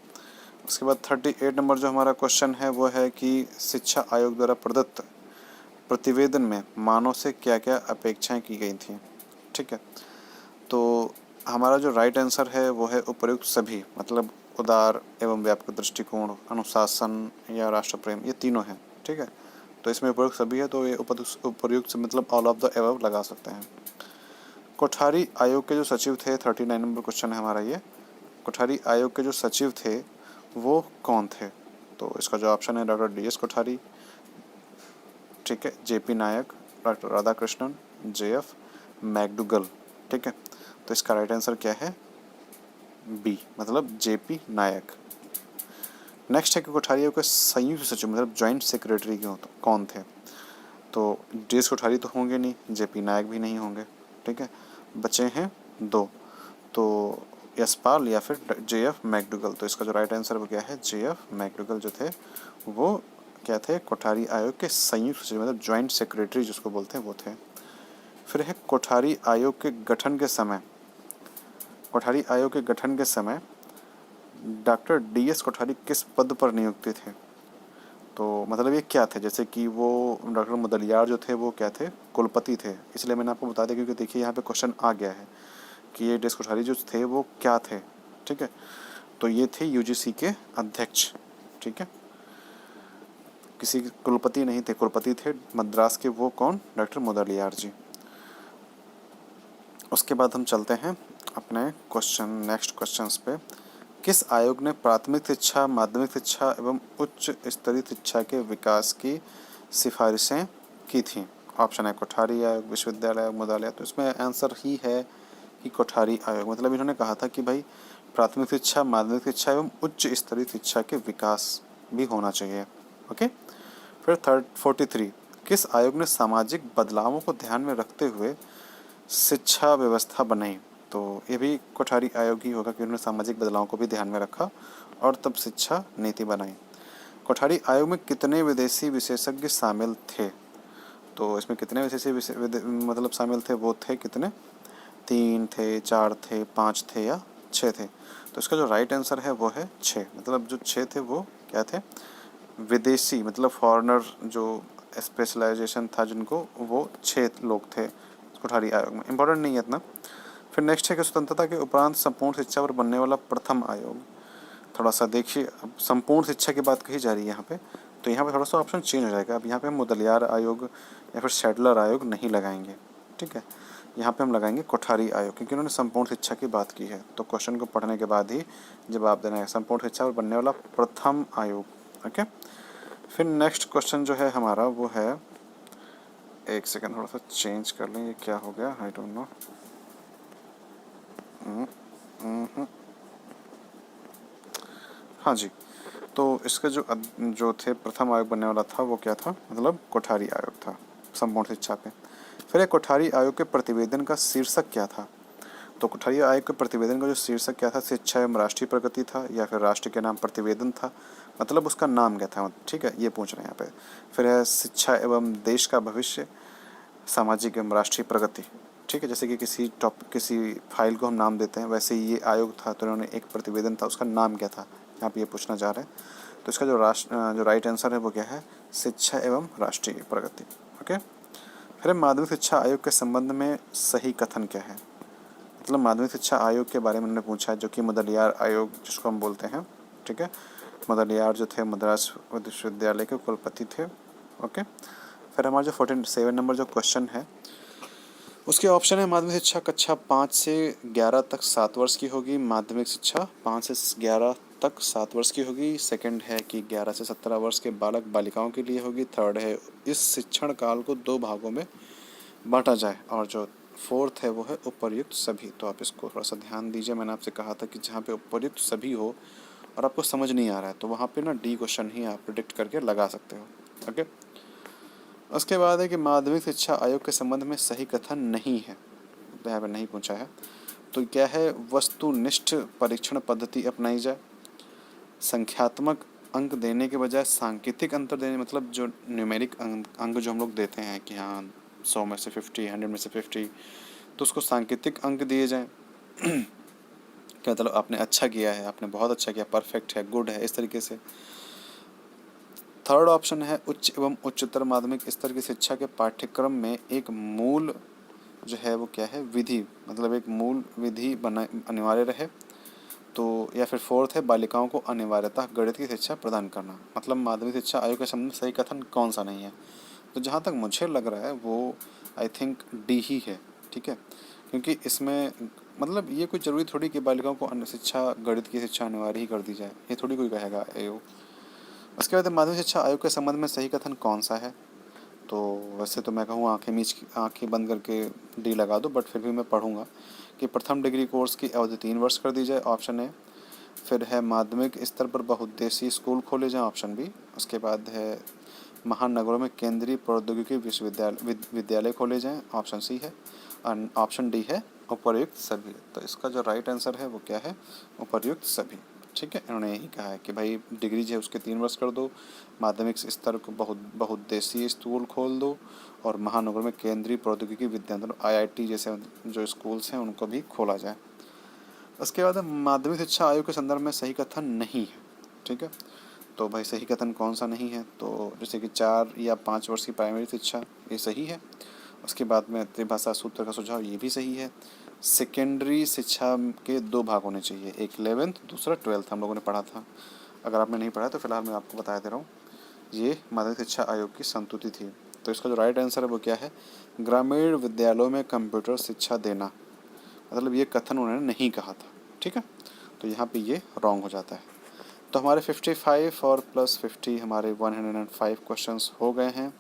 उसके बाद 38 नंबर जो हमारा क्वेश्चन है वो है कि शिक्षा आयोग द्वारा प्रदत्त प्रतिवेदन में मानव से क्या क्या अपेक्षाएं की गई थी। ठीक है, तो हमारा जो राइट आंसर है वो है उपर्युक्त सभी, मतलब उदार एवं व्यापक दृष्टिकोण, अनुशासन या राष्ट्र प्रेम, ये तीनों हैं। ठीक है, तो इसमें उपर्युक्त सभी है, तो ये उपर्युक्त से मतलब ऑल ऑफ द एबव लगा सकते हैं। कोठारी आयोग के जो सचिव थे, 39 नंबर क्वेश्चन है हमारा ये, कोठारी आयोग के जो सचिव थे वो कौन थे। तो इसका जो ऑप्शन है डॉक्टर DS कोठारी, ठीक है, JP नायक, डॉक्टर राधाकृष्णन, JF मैकडूगल, ठीक है, तो इसका राइट आंसर क्या है, बी, मतलब जेपी नायक। नेक्स्ट है कि कोठारी आयोग के संयुक्त सचिव मतलब जॉइंट सेक्रेटरी कौन थे? तो डी.एस. कोठारी तो होंगे नहीं, जेपी नायक भी नहीं होंगे, ठीक है, बचे हैं दो, तो यशपाल या फिर जे.एफ. मैकडूगल। तो इसका जो राइट आंसर वो क्या है, जे.एफ. मैकडूगल जो थे वो क्या थे, कोठारी आयोग के संयुक्त सचिव मतलब जॉइंट सेक्रेटरी जिसको बोलते हैं वो थे। फिर है कोठारी आयोग के गठन के समय, कोठारी आयोग के गठन के समय डॉक्टर डी.एस. कोठारी किस पद पर नियुक्त थे? तो मतलब ये क्या थे, जैसे कि वो डॉक्टर मुदलियार जो थे वो क्या थे, कुलपति थे, इसलिए मैंने आपको बता दिया क्योंकि देखिए यहाँ पे क्वेश्चन आ गया है कि ये डी.एस. कोठारी जो थे वो क्या थे, ठीक है, तो ये थे यूजीसी के अध्यक्ष, ठीक है, किसी कुलपति नहीं थे, कुलपति थे मद्रास के, वो कौन, डॉक्टर मुदलियार जी। उसके बाद हम चलते हैं अपने नेक्स्ट क्वेश्चंस पे। किस आयोग ने प्राथमिक शिक्षा, माध्यमिक शिक्षा एवं उच्च स्तरीय शिक्षा के विकास की सिफारिशें की थीं? ऑप्शन है कोठारी आयोग, विश्वविद्यालय आयोग, मुदालय। तो इसमें आंसर ही है कि कोठारी आयोग, मतलब इन्होंने कहा था कि भाई प्राथमिक शिक्षा, माध्यमिक शिक्षा एवं उच्च स्तरीय शिक्षा के विकास भी होना चाहिए। ओके, फिर 43 किस आयोग ने सामाजिक बदलावों को ध्यान में रखते हुए शिक्षा व्यवस्था बनाई? तो ये भी कोठारी आयोग ही होगा कि उन्होंने सामाजिक बदलावों को भी ध्यान में रखा और तब शिक्षा नीति बनाई। कोठारी आयोग में कितने विदेशी विशेषज्ञ शामिल थे? तो इसमें कितने विदेशी मतलब शामिल थे, वो थे कितने, 3 थे, 4 थे, 5 थे या 6 थे? तो इसका जो राइट आंसर है वो है 6, मतलब जो 6 थे वो क्या थे, विदेशी मतलब फॉरेनर जो स्पेशलाइजेशन था जिनको, वो 6 लोग थे कोठारी आयोग में। इम्पोर्टेंट नहीं है इतना। फिर नेक्स्ट है कि स्वतंत्रता के उपरांत संपूर्ण शिक्षा पर बनने वाला प्रथम आयोग। थोड़ा सा देखिए, अब संपूर्ण शिक्षा की बात कही जा रही है यहाँ पे, तो यहाँ पे थोड़ा सा ऑप्शन चेंज हो जाएगा। अब यहाँ पे हम मुदलियार आयोग या फिर सैडलर आयोग नहीं लगाएंगे, ठीक है, यहाँ पे हम लगाएंगे कोठारी आयोग क्योंकि उन्होंने संपूर्ण शिक्षा की बात की है। तो क्वेश्चन को पढ़ने के बाद ही जवाब देना है, संपूर्ण शिक्षा पर बनने वाला प्रथम आयोग। ओके, फिर नेक्स्ट क्वेश्चन जो है हमारा वो है, एक सेकेंड थोड़ा सा चेंज कर लें, ये क्या हो गया, आई डोंट नो। हाँ जी, तो इसका जो थे प्रथम आयोग बनने वाला था वो क्या था, मतलब कोठारी आयोग था संपूर्ण शिक्षा पे। फिर कोठारी आयोग के प्रतिवेदन का शीर्षक क्या था? तो कोठारी आयोग के प्रतिवेदन का जो शीर्षक क्या था, शिक्षा एवं राष्ट्रीय प्रगति था या फिर राष्ट्र के नाम प्रतिवेदन था, मतलब उसका नाम क्या था, ठीक है, ये पूछ रहे हैं यहाँ पे। फिर है शिक्षा एवं देश का भविष्य, सामाजिक एवं राष्ट्रीय प्रगति, ठीक है, जैसे कि किसी फाइल को हम नाम देते हैं, वैसे ही ये आयोग था, तो उन्होंने एक प्रतिवेदन था, उसका नाम क्या था, यहाँ पे ये पूछना चाह रहे हैं। तो इसका जो राइट आंसर है वो क्या है, शिक्षा एवं राष्ट्रीय प्रगति। ओके, फिर माध्यमिक शिक्षा आयोग के संबंध में सही कथन क्या है? मतलब माध्यमिक शिक्षा आयोग के बारे में उन्होंने पूछा है, जो कि मुदलियार आयोग जिसको हम बोलते हैं, ठीक है, मुदलियार जो थे मद्रास विश्वविद्यालय के कुलपति थे। ओके, फिर हमारा जो 47 नंबर जो क्वेश्चन है उसके ऑप्शन है, माध्यमिक शिक्षा कक्षा 5 से 11 तक 7 वर्ष की होगी, माध्यमिक शिक्षा 5 से 11 तक 7 वर्ष की होगी। सेकंड है कि 11 से 17 वर्ष के बालक बालिकाओं के लिए होगी। थर्ड है इस शिक्षण काल को 2 भागों में बांटा जाए, और जो फोर्थ है वो है उपर्युक्त सभी। तो आप इसको थोड़ा सा ध्यान दीजिए, मैंने आपसे कहा था कि जहाँ पे उपर्युक्त सभी हो और आपको समझ नहीं आ रहा है तो वहाँ पे ना डी क्वेश्चन ही आप प्रिडिक्ट करके लगा सकते हो। ओके, उसके बाद है कि माध्यमिक शिक्षा आयोग के संबंध में सही कथन नहीं है, यहाँ पर नहीं पूछा है, तो क्या है, वस्तुनिष्ठ परीक्षण पद्धति अपनाई जाए, संख्यात्मक अंक देने के बजाय सांकेतिक अंतर देने, मतलब जो न्यूमेरिक अंक जो हम लोग देते हैं कि हाँ 100 में से 50, 100 में से 50, तो उसको सांकेतिक अंक दिए जाएं। क्या मतलब आपने अच्छा किया है, आपने बहुत अच्छा किया, परफेक्ट है, गुड है, इस तरीके से। थर्ड ऑप्शन है उच्च एवं उच्चतर माध्यमिक स्तर की शिक्षा के पाठ्यक्रम में एक मूल जो है वो क्या है, विधि, मतलब एक मूल विधि बना अनिवार्य रहे। तो या फिर फोर्थ है बालिकाओं को अनिवार्यतः गणित की शिक्षा प्रदान करना। मतलब माध्यमिक शिक्षा आयोग के संबंध में सही कथन कौन सा नहीं है? तो जहाँ तक मुझे लग रहा है वो आई थिंक डी ही है, ठीक है, क्योंकि इसमें मतलब ये कोई ज़रूरी थोड़ी कि बालिकाओं को शिक्षा, गणित की शिक्षा अनिवार्य ही कर दी जाए, ये थोड़ी कोई कहेगा आयोग। उसके बाद माध्यमिक शिक्षा आयोग के संबंध में सही कथन कौन सा है? तो वैसे तो मैं कहूँ आंखें बंद करके डी लगा दो, बट फिर भी मैं पढ़ूंगा कि प्रथम डिग्री कोर्स की अवधि 3 वर्ष कर दी जाए, ऑप्शन ए। फिर है माध्यमिक स्तर पर बहुउद्देशीय स्कूल खोले जाएं, ऑप्शन बी। उसके बाद है महानगरों में केंद्रीय प्रौद्योगिकी विद्यालय खोले जाएं, ऑप्शन सी है। और ऑप्शन डी है उपर्युक्त सभी। तो इसका जो राइट आंसर है वो क्या है? उपर्युक्त सभी। ठीक है, इन्होंने यही कहा है कि भाई डिग्री जो है उसके 3 वर्ष कर दो, माध्यमिक स्तर को बहुउद्देशीय स्कूल खोल दो, और महानगर में केंद्रीय प्रौद्योगिकी विद्यालय मतलब IIT जैसे जो स्कूल्स हैं उनको भी खोला जाए। उसके बाद माध्यमिक शिक्षा आयोग के संदर्भ में सही कथन नहीं है। ठीक है, तो भाई सही कथन कौन सा नहीं है? तो जैसे कि 4 या 5 वर्ष की प्राइमरी शिक्षा, ये सही है। उसके बाद में त्रिभाषा सूत्र का सुझाव, ये भी सही है। सेकेंडरी शिक्षा के 2 भाग होने चाहिए, एक 11th, दूसरा 12th, हम लोगों ने पढ़ा था। अगर आपने नहीं पढ़ा तो फिलहाल मैं आपको बता दे रहा हूँ, ये माध्यमिक शिक्षा आयोग की संस्तुति थी। तो इसका जो राइट आंसर है वो क्या है? ग्रामीण विद्यालयों में कंप्यूटर शिक्षा देना, मतलब ये कथन उन्होंने नहीं कहा था। ठीक है, तो यहाँ पे ये रॉन्ग हो जाता है। तो हमारे 55 और +50 हमारे 105 क्वेश्चंस हो गए हैं।